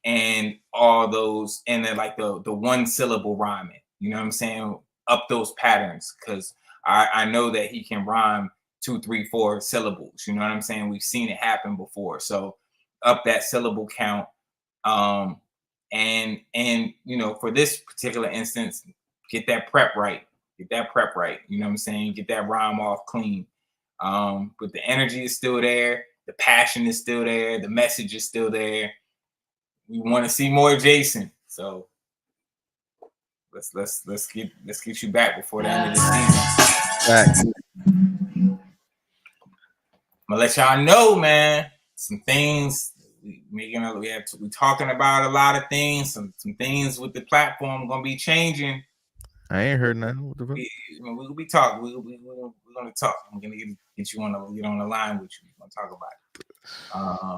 and all those, and then like the one syllable rhyming, you know what I'm saying? Up those patterns. Cause I know that he can rhyme 2, 3, 4 syllables. You know what I'm saying? We've seen it happen before. So up that syllable count. And you know, for this particular instance, get that prep right. Get that prep right. You know what I'm saying? Get that rhyme off clean. But the energy is still there, the passion is still there, the message is still there. We want to see more Jason. So let's get you back before the end of the season. Right. I'm gonna let y'all know, man. Some things we're talking about a lot of things. Some things with the platform gonna be changing. I ain't heard nothing. We'll be talking. We're gonna talk. I'm gonna get you get on the line with you. We're gonna talk about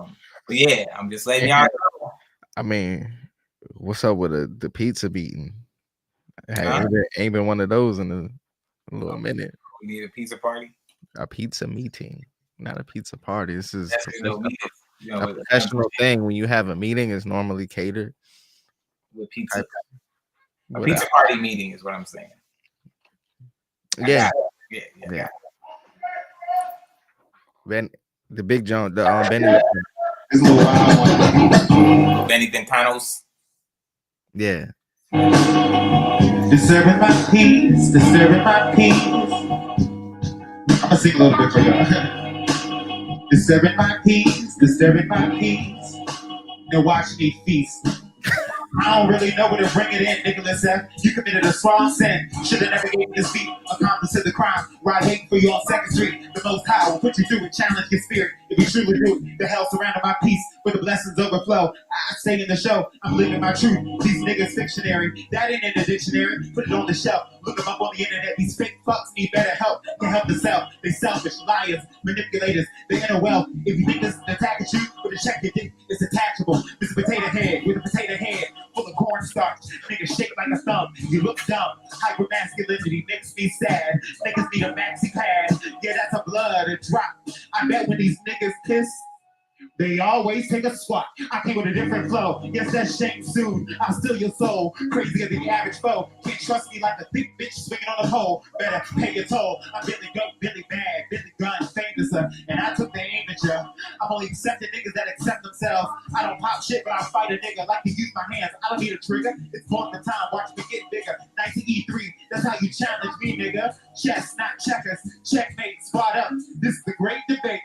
it. But yeah, I'm just letting y'all know. I mean, what's up with the pizza beating? Ain't been one of those in a little minute. We need a pizza party. A pizza meeting, not a pizza party. This is a professional thing. When you have a meeting, it's normally catered with pizza. A pizza party meeting is what I'm saying. Yeah. Yeah. Ben, the big John, the Benny. Benny Ventanos. Yeah. Disturbing my peace, disturbing my peace. I'm gonna sing a little bit for y'all. Disturbing my peace, disturbing my peace. Now watch me feast. I don't really know where to bring it in, Nicholas F. You committed a strong sin. Should've never gave his feet. Accomplice to the crime. Right hate for you on 2nd Street. The Most High will put you through and challenge your spirit. If you truly do, the hell surrounded my peace. Where the blessings overflow. I stay in the show. I'm living my truth. These niggas fictionary. That ain't in the dictionary. Put it on the shelf. Look them up on the internet. These fake fucks need better help. Can help themselves. They selfish, liars, manipulators. They inner wealth. If you think this is an attack at you, put a check your dick. It's attachable. This is potato head with a potato head. Full of cornstarch, niggas shake like a thumb. You look dumb. Hyper masculinity makes me sad. Niggas need a maxi pad. Yeah, that's a blood, a drop. I bet when these niggas piss, they always take a squat. I came with a different flow. Yes, that's shame soon. I'll steal your soul. Crazier than the average foe. Can't trust me like a thick bitch swinging on a pole. Better pay your toll. I'm Billy Goat, Billy Bag, Billy Gun, famous. And I took the aim at ya. I'm only accepting niggas that accept themselves. I don't pop shit, but I fight a nigga like to use my hands. I don't need a trigger. It's going for time. Watch me get bigger. 19E3. That's how you challenge me, nigga. Chess, not checkers. Checkmate, spot up. This is the great debate.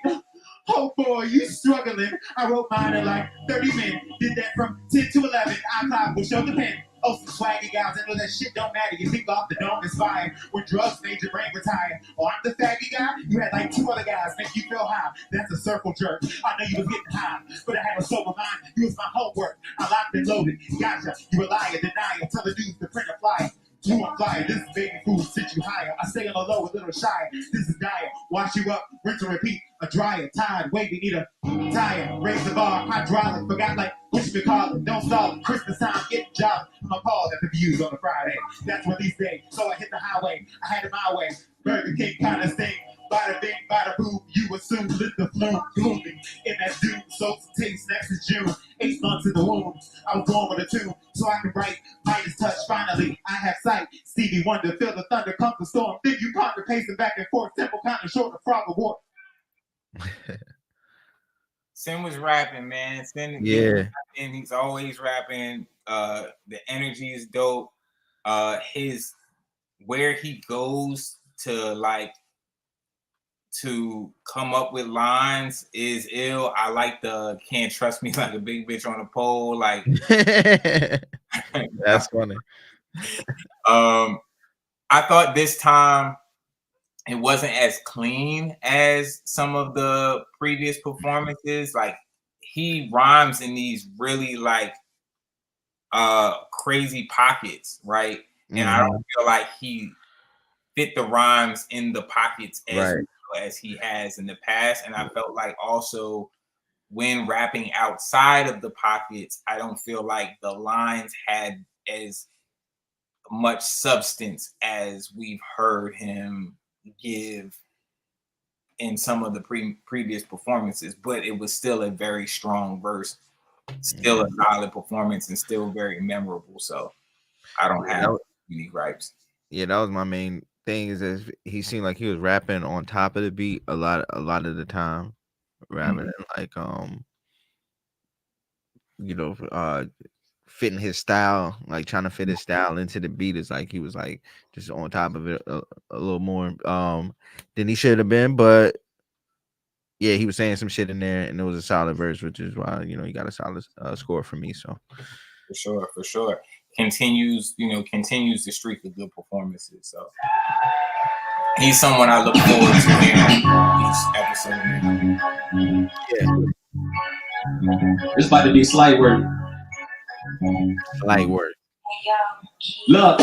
Oh boy, you struggling. I wrote mine in like 30 minutes. Did that from 10 to 11. iCloud will show the pen. Oh, some swaggy guys. I know that shit don't matter. You think off the dome is fine. When drugs made your brain retire. Oh, I'm the faggy guy. You had like 2 other guys make you feel high. That's a circle jerk. I know you was getting high, but I had a sober mind. You was my homework. I locked and loaded. Gotcha. You a liar, denier. Tell the dudes to print a flyer. You on fire, this baby food sit you higher. I stay on the low, a little shy. This is dire. Wash you up, rinse and repeat. A dryer, tired, wavy, need a tire. Raise the bar, hydraulic. Forgot like which we call it. Don't stall it. Christmas time, get job. I'm appalled at the views on a Friday. That's release day, so I hit the highway. I had it my way. Burger King kind of thing. Bada bing, bada boom, you assume lit the flume, blooming in that doom, so taste next is June, 8 months in the womb, I was born with a tune, so I can write, Midas touch, finally, I have sight, Stevie Wonder, feel the thunder, come the storm, think you ponder, pacing back and forth, temple kind of short, the frog of war. Sin was rapping, man. Yeah. And he's always rapping, the energy is dope, where he goes to come up with lines is ill. I like the can't trust me like a big bitch on a pole. Like that's funny. I thought this time it wasn't as clean as some of the previous performances. Like he rhymes in these really like crazy pockets, right? And I don't feel like he fit the rhymes in the pockets as he has in the past. And I felt like also when rapping outside of the pockets, I don't feel like the lines had as much substance as we've heard him give in some of the previous performances, but it was still a very strong verse, still a solid performance, and still very memorable. So I don't have any gripes. Yeah, that was my main thing is that he seemed like he was rapping on top of the beat a lot of the time, rather than like fitting his style, like trying to fit his style into the beat. Is like he was like just on top of it a little more than he should have been. But yeah, he was saying some shit in there, and it was a solid verse, which is why he got a solid score for me. So for sure, continues the streak of good performances. So he's someone I look forward to hearing each episode. Yeah, it's about to be slight work. Light work. Look,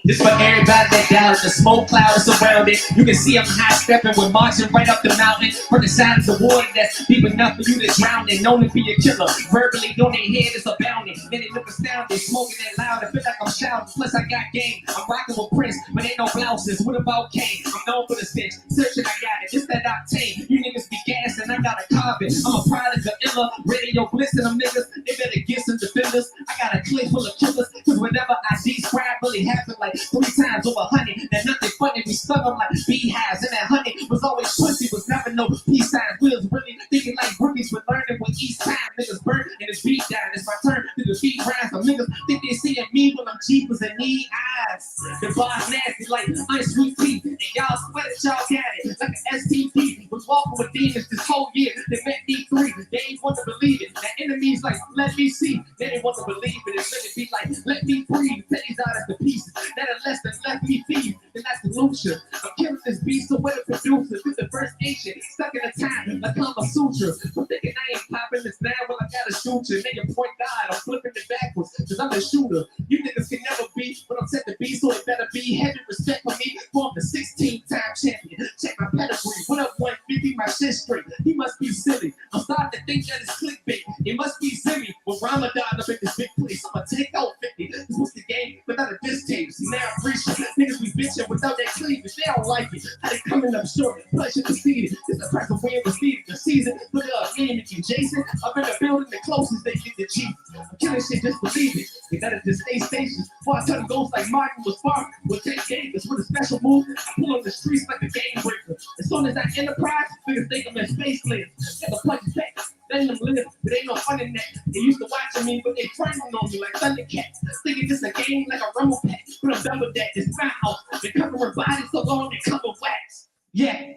this for everybody that doubted the smoke cloud surrounding. You can see I'm high stepping with marching right up the mountain. From the side of the water that's deep enough for you to drown in. Known to be a killer, verbally on their head is abounding. Then they look astounded, smoking that loud. I feel like I'm shouting, plus I got game. I'm rocking with Prince, but ain't no blouses. What about Kane? I'm known for the stench, searching I got it. Just that octane, you niggas be gassing, I got a carbon. I'm a product of illa, radio glisten them niggas. They better get some defenders. I got a clip full of killers, cause whenever I describe really happened like 3 times over honey. Then nothing funny, we stuck them like beehives. And that honey was always pussy, was never no peace signs. We was really thinking like rookies with learning with each time. Niggas burnt and it's beat down. It's my turn to defeat rhymes. Some niggas think they seeing me when I'm jeepers and need eyes. The boss nasty like unsweet teeth. And y'all sweat it, y'all got it. Like an STP. Was walking with demons this whole year. They met D3. They ain't want to believe it. The enemies like, let me see. They didn't want to believe it. It's really be like, let me breathe. Pennies out of the pieces. That are less than left me feed. And that's the solution. I'm killing this beast, so where the producer? This the first ancient. Stuck in a time like Kama Sutra. I'm thinking I ain't popping this now. Well, I gotta shoot you. Nigga, point God. I'm flipping it backwards. Cause I'm a shooter. You niggas can never be, but I'm set to be, so it better be. Heavy respect for me. For I'm the 16th-time champion. Check my pedigree. What up, 150? My shit straight. He must be silly. I'm starting to think that it's clickbait. It must be silly. When Ramadan up in this big place, I'ma take out 50. This was the game without a diss tape. See, now I'm preaching. Niggas be bitching without that cleavage. They don't like it. How they coming up short. Pleasure conceded. This the price of win received the season. Look up, Ian and Jason. I'm in the building the closest they get to Jesus. I'm killing shit, just believe it. They gotta just stay stations. Before I tell them ghosts like Martin was far. We'll take gamers with a special move. I pull on the streets like a game breaker. As soon as I enterprise, niggas think I'm in space layers. Get the punch back. Then them live, but ain't no fun in that. They used to watching me, but they frowning on me like Thundercats. Thinking this a game like a rumble pack. But I'm done with that. It's my house. They cover her body so long they cover wax. Yeah.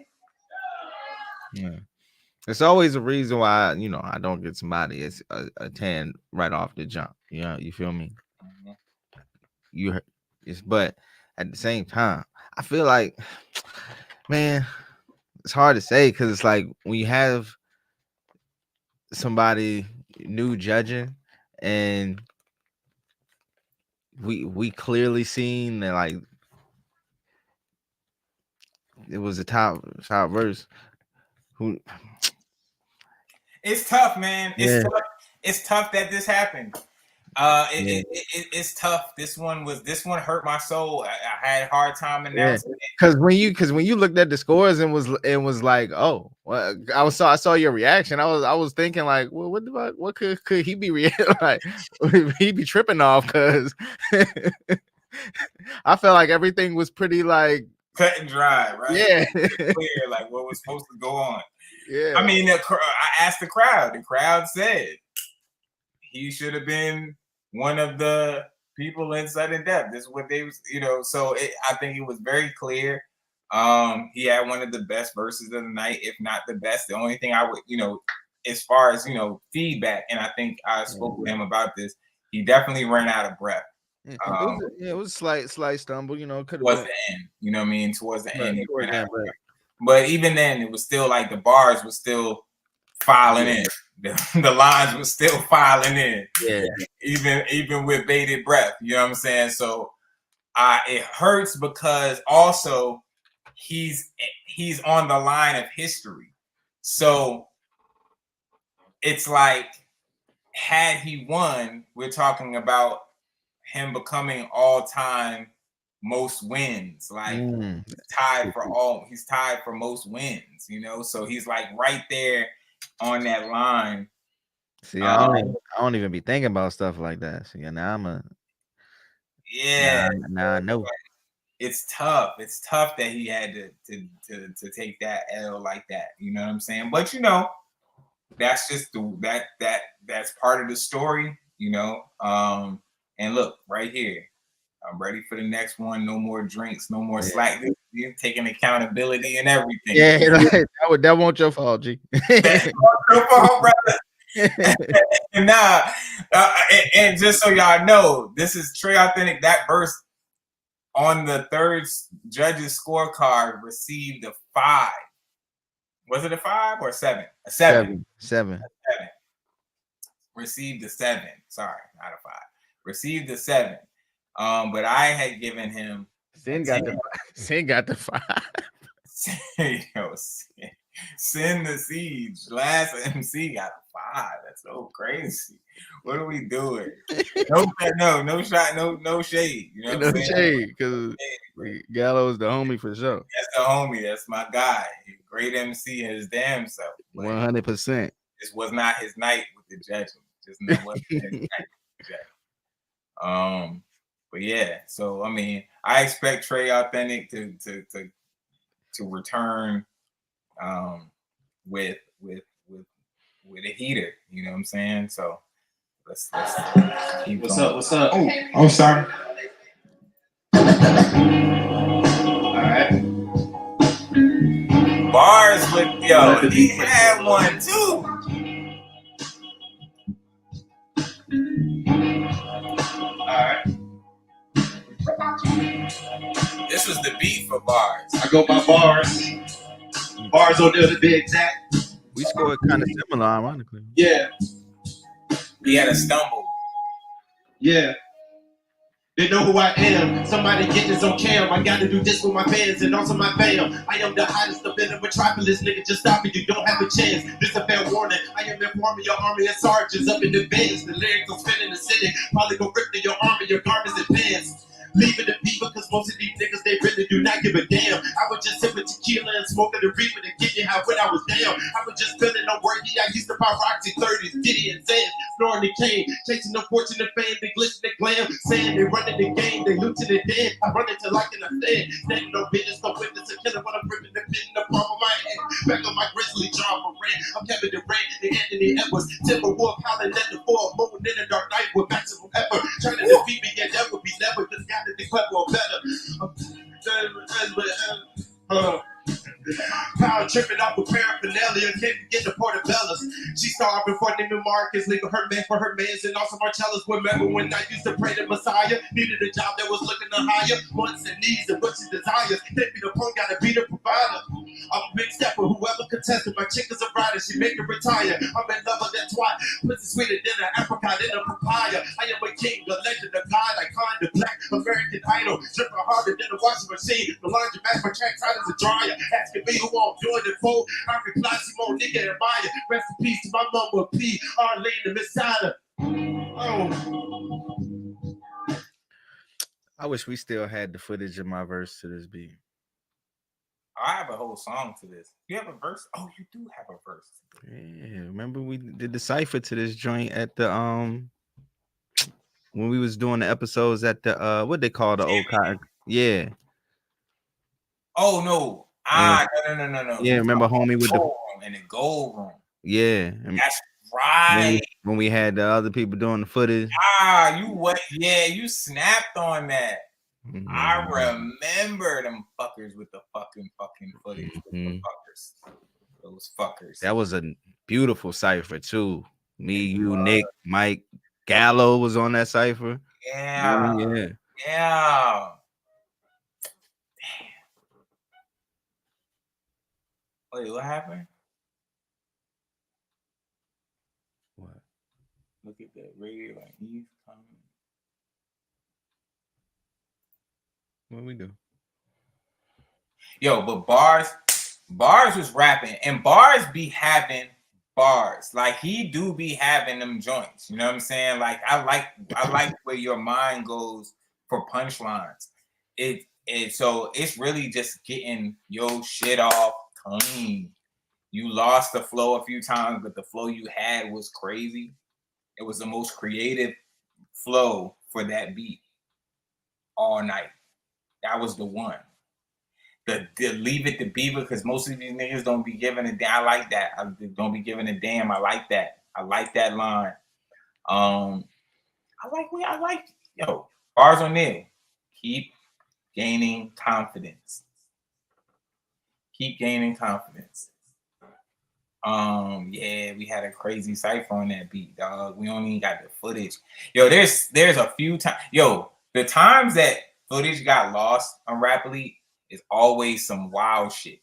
It's always a reason why I don't get somebody it's a 10 right off the jump. You feel me? But at the same time, I feel like, man, it's hard to say because it's like when you have somebody new judging and we clearly seen that like it was a top verse. It's tough, man. Yeah. It's tough that this happened. It's tough. This one hurt my soul. I had a hard time announcing it. Because when you looked at the scores and was like, oh, well, I saw your reaction. I was thinking like, well, what could he be like? He be tripping off because I felt like everything was pretty like cut and dry, right? Yeah, clear, like what was supposed to go on. Yeah, I mean, I asked the crowd. The crowd said he should have been one of the people in sudden death. This is what they was, So I think it was very clear. He had one of the best verses of the night, if not the best. The only thing I would, as far as feedback, and I think I spoke with him about this. He definitely ran out of breath. It was slight stumble. Could towards the end. You know what I mean? Towards the end, he ran out of breath. But even then, it was still like the bars were still filing in. The lines were still filing in. Yeah. Even with bated breath. You know what I'm saying? So it hurts because also he's on the line of history. So it's like had he won, we're talking about him becoming all-time most wins, like he's tied for most wins, so he's like right there on that line. See, I don't even be thinking about stuff like that. So now I'm now I know. it's tough. It's tough that he had to take that L like that. You know what I'm saying? But you know, that's just that's part of the story. You know. And look right here. I'm ready for the next one. No more drinks. No more slack. You're taking accountability and everything. Yeah, that won't your fault, G. That's your fault, brother. Nah, and just so y'all know, this is Trey Authentic. That verse on the third judge's scorecard received a 5. Was it a 5 or 7? A 7. 7. A 7. Received a 7. Sorry, not a 5. Received a 7. But I had given him. Sin got the 5. Yo, Sin the Siege. Last MC got a 5. That's so crazy. What are we doing? No shot, no shade. You know what I'm saying? Shade, because Gallo's the homie for sure. That's the homie. That's my guy. Great MC his damn self. 100%. This was not his night with the judging. Just not wasn't his night with the judging. But yeah, so I mean, I expect Trey Authentic to return with a heater. You know what I'm saying? So let's keep What's going. What's up? Oh, sorry. All right. Bars with he had one too. All right. This was the beat for Bars. I go by Bars. Bars on there to be exact. We scored kind of similar, ironically. Yeah. He had a stumble. Yeah. They know who I am. Somebody get this on cam. I gotta do this with my fans and also my fam. I am the hottest up in the metropolis. Nigga, just stop it. You don't have a chance. This a fair warning. I am informing your army of sergeants up in the bins. The lyrics will spin in the city. Probably go rip through your army, your garments and pants. Leaving the people, cause most of these niggas, they really do not give a damn. I was just sipping tequila and smoking the reefer to get you how when I was down. I was just feeling unworthy. I used to buy Roxy 30s, Diddy and Zans, snoring the cane, chasing the fortune and fame, they glitching the glam, saying they running the game, they looting it dead. I run into like in a stand, standing no business, no witness, a killer when I'm ripping the pin in the palm of my hand. Back on my grizzly John Moran, I'm Kevin Durant and Anthony Edwards, Timberwolf howling at the full moon in the dark night with maximum effort, trying to defeat me and never be never, just got to be clever or better. Power tripping off with paraphernalia, can't forget the portabellas. She starving for Neiman Marcus, leaving her man for her mans, and also Marcellas. Remember when I used to pray to Messiah? Needed a job that was looking to hire wants and needs and what she desires. Can't be the punk, gotta be the provider. I'm a big stepper, whoever contested. My chick is a rider, she make her retire. I'm in love with that twat, pussy sweeter than an apricot in a papaya. I am a king, a legend, a god, icon, the black American idol. Dripping harder than a washing machine. The larger match, my track tight as a dryer. Asking me who I'm doing it for. I reply, Simone, nigga, and Maya. Rest in peace to my mama, P. Arlene, the Miss Sada. Oh. I wish we still had the footage of my verse to this beat. I have a whole song to this. You have a verse? Oh, you do have a verse. Yeah, remember we did the Cypher to this joint at the when we was doing the episodes at the what they call the old cotton. Yeah. Oh no. No. Yeah, remember homie with the in the gold room. Yeah. That's right. When we had the other people doing the footage. You what? Yeah, you snapped on that. Mm-hmm. I remember them fuckers with the fucking footage. Mm-hmm. Those fuckers. That was a beautiful cipher too. Me, you, Nick, Mike, Gallo was on that cipher. Yeah. Wait, what happened? What? Look at that radio and he's coming. What we do? Yo, but Bars was rapping, and Bars be having bars. Like he do be having them joints. You know what I'm saying? Like I like where your mind goes for punchlines. So it's really just getting your shit off clean. You lost the flow a few times, but the flow you had was crazy. It was the most creative flow for that beat all night. That was the one. The leave it to Beaver, because most of these niggas don't be giving a damn. I like that. I don't be giving a damn. I like that. I like that line. I like yo, bars on there. Keep gaining confidence. Keep gaining confidence. Yeah, we had a crazy Cypher on that beat, dog. We only got the footage. Yo, there's a few times. Yo, the times that footage got lost on Rap Elite is always some wild shit.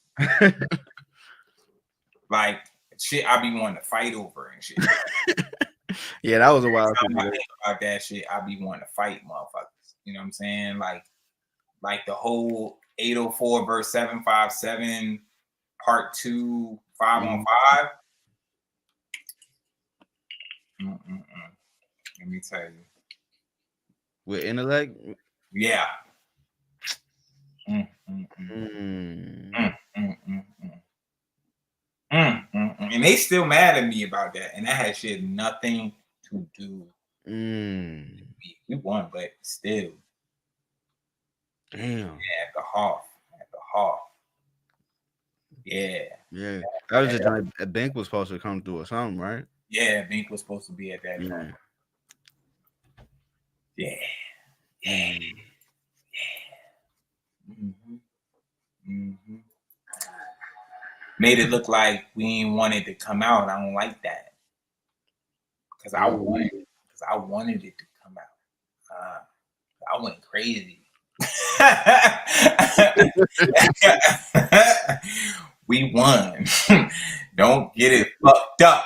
Like shit I be wanting to fight over and shit. Yeah, that was a wild thing. I thing. think about that shit, I be wanting to fight motherfuckers. You know what I'm saying? Like the whole 804 verse 757 part 2 5-on-5. Let me tell you. With intellect? Yeah. And they still mad at me about that. And that had shit nothing to do. We won, but still. Damn. Yeah, at the Hoff. Yeah. Yeah. That was just like a bank was supposed to come through or something, right? Yeah, Bink was supposed to be at that joint. Yeah. Made it look like we ain't wanted to come out. I don't like that. Because I wanted it to come out. I went crazy. We won. Don't get it fucked up.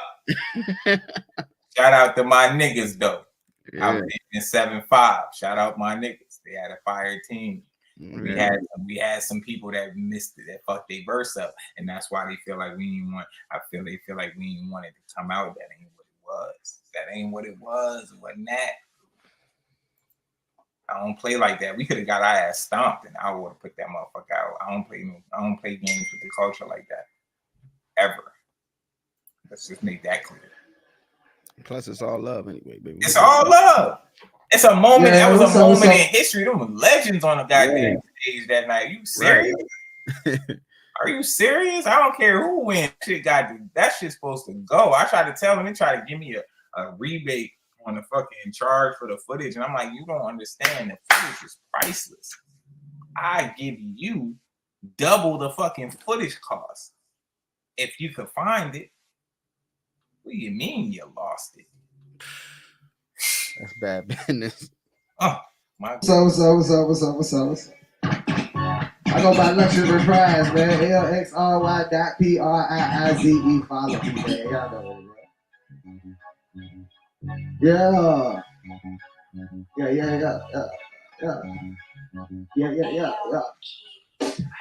Shout out to my niggas though. Yeah. I was in 7-5. Shout out my niggas. They had a fire team. Yeah. We had some people that missed it, that fucked their verse up, and that's why they feel like we didn't want. They feel like we didn't want it to come out. That ain't what it was. That ain't what it was. It wasn't that. I don't play like that. We could have got our ass stomped, and I would have put that motherfucker out. I don't play games with the culture like that. Ever. Let's just make that clear. Plus, it's all love anyway, baby. It's all love. It's a moment. Yeah, that was a moment in history. There were legends on the goddamn stage that night. Are you serious? Right. Are you serious? I don't care who wins. That shit's supposed to go. I tried to tell them. They tried to give me a rebate on the fucking charge for the footage. And I'm like, you don't understand. The footage is priceless. I give you double the fucking footage cost if you could find it. What do you mean you lost it? That's bad business. Oh, my God. What's up? I go by Luxury Prize, man. LXRY.PRIIZE. Follow me, man. Y'all know it, Yeah.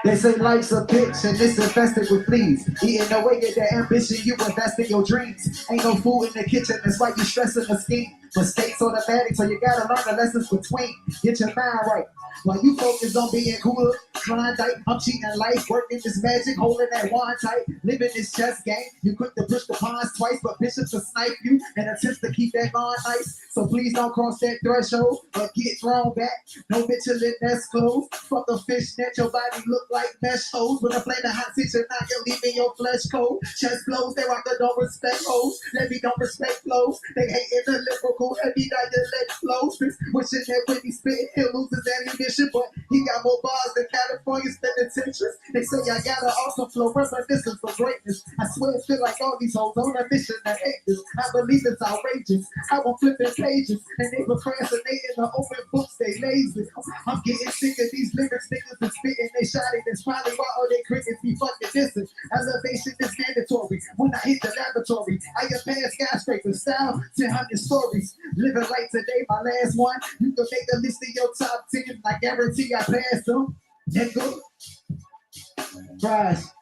They say life's a bitch and it's infested with fleas. Eating away at the ambition, you invest in your dreams. Ain't no food in the kitchen, that's why you stressing the scheme. Mistakes automatic, so you gotta learn the lessons between. Get your mind right. While you focus on being cooler, Klondike, I'm cheating life, working this magic, holding that wand tight, living this chess game. You quick to push the pawns twice, but bishops will snipe you and attempt to keep that lawn nice. So please don't cross that threshold or get thrown back. No Michelin nest clothes, fuck a fishnet, your body look like mesh holes. When I play the hot teacher, now you're leaving your flesh cold. Chest blows, they rock the don't respect hoes. Let me don't respect flows. They hate in the lyrical, every night your leg flows. Wishing that when he spit, he'll lose his ammunition, but he got more bars than California penitentiaries. They say I got an awesome flow, reminiscent for greatness. I swear it feel like all these hoes on a mission to hate this. I believe it's outrageous. I will flip their pages, and they procrastinate in the open books, they lazy. I'm getting sick of these lyrics, niggas is spitting, they shotting. That's probably why all they crickets be fucking dissing. Elevation is mandatory. When I hit the laboratory, I get past skyscraper style, 100 stories. Living like today, my last one. You can make a list of your top 10. I guarantee I passed them. Nigga. Prize.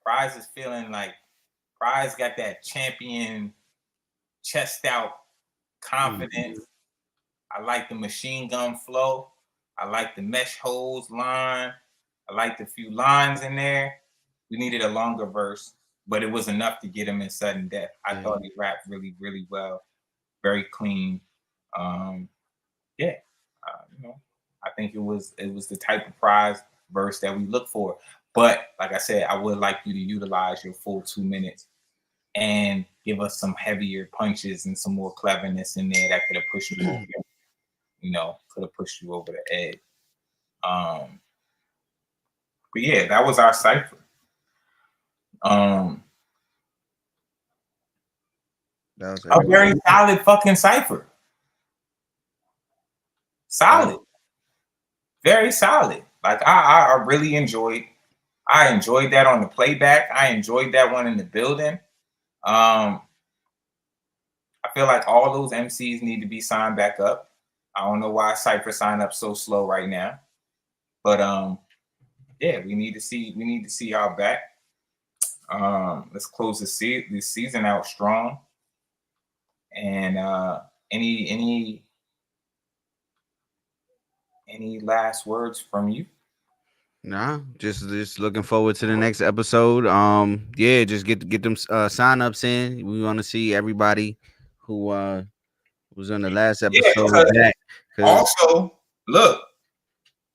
Prize is feeling like Prize got that champion chest out confidence. I like the machine gun flow. I like the mesh holes line. I like the few lines in there. We needed a longer verse. but it was enough to get him in sudden death. I thought he rapped really, really well, very clean. I think it was the type of prize verse that we look for. But like I said, I would like you to utilize your full 2 minutes and give us some heavier punches and some more cleverness in there that could have pushed you over, could have pushed you over the edge. But yeah, that was our Cypher. That was a very solid fucking Cypher. Solid. Very solid. Like I really enjoyed that on the playback. I enjoyed that one in the building. I feel like all those MCs need to be signed back up. I don't know why Cypher signed up so slow right now. But yeah, we need to see y'all back. Let's close this season out strong. And any last words from you? Nah, just looking forward to the next episode. Yeah, just get them sign-ups in. We want to see everybody who was on the last episode back. Also, look,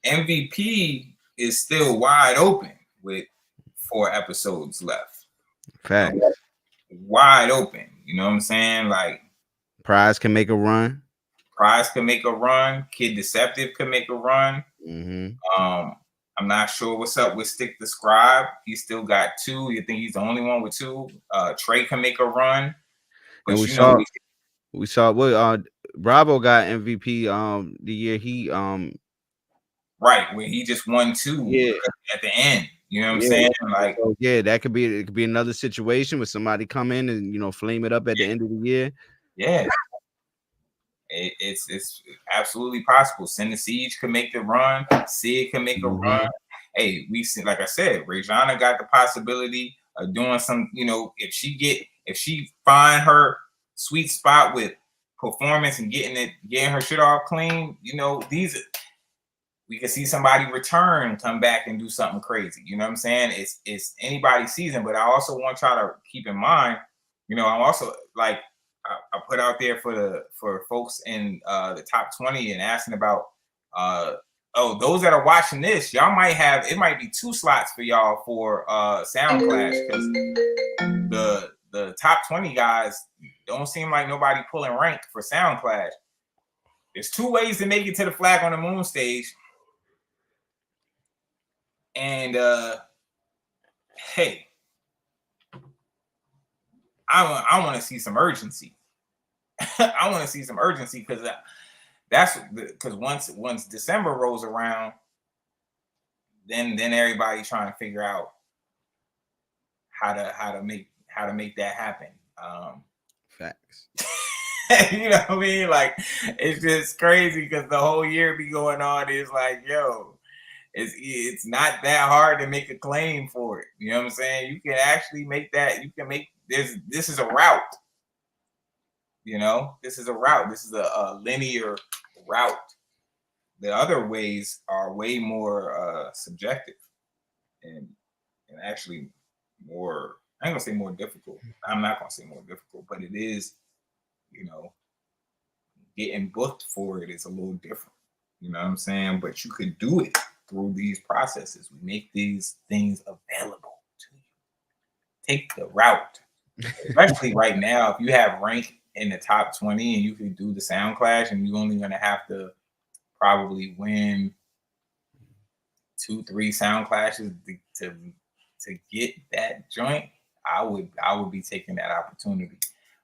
MVP is still wide open with 4 episodes left. Fact. Wide open. You know what I'm saying? Like, Prize can make a run. Kid Deceptive can make a run. I'm not sure what's up with Stick the Scribe. He still got 2. You think he's the only one with 2? Trey can make a run. But and we saw what Bravo got MVP the year he right, where he just won 2 at the end. You know what I'm saying? Like, so, that could be another situation where somebody come in and flame it up at the end of the year. Yeah. It's absolutely possible. Sin the Siege can make the run. Sid can make a run. Hey, we see, like I said, Rejana got the possibility of doing some, if she find her sweet spot with performance and getting her shit all clean, we can see somebody return, come back and do something crazy. You know what I'm saying? It's anybody's season, but I also want y'all to keep in mind, I'm also like, I put out there for folks in the top 20 and asking about those that are watching this, y'all it might be 2 slots for y'all for Sound Clash, because the top 20 guys don't seem like nobody pulling rank for Sound Clash. There's 2 ways to make it to the Flag on the Moon stage. And hey, I want to see some urgency. I want to see some urgency because because once December rolls around, then everybody trying to figure out how to make that happen. Facts. You know what I mean? Like, it's just crazy because the whole year be going on. It's like, yo, it's not that hard to make a claim for it. You know what I'm saying? You can actually make that. You can make this is a route. This is a route. This is a linear route. The other ways are way more subjective and actually more, I ain't gonna say more difficult. I'm not gonna say more difficult, but it is, getting booked for it is a little different. You know what I'm saying? But you could do it through these processes. We make these things available to you. Take the route. Especially right now, if you have rank in the top 20 and you can do the Sound Clash and you're only going to have to probably win 2-3 Sound Clashes to get that joint, I would be taking that opportunity.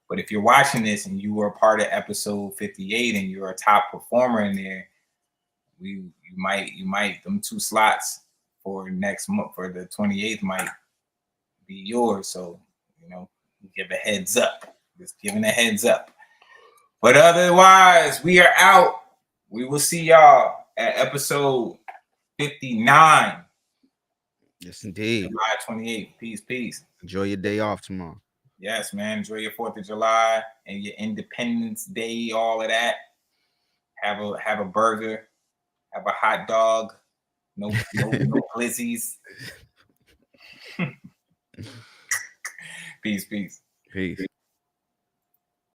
But if you're watching this and you were a part of episode 58 and you're a top performer in there, you might them 2 slots for next month for the 28th might be yours. So, give a heads up. Just giving a heads up. But otherwise, we are out. We will see y'all at episode 59. Yes, indeed. July 28th. Peace. Enjoy your day off tomorrow. Yes, man. Enjoy your 4th of July and your Independence Day, all of that. Have a burger. Have a hot dog. No glizzies. Peace. Peace.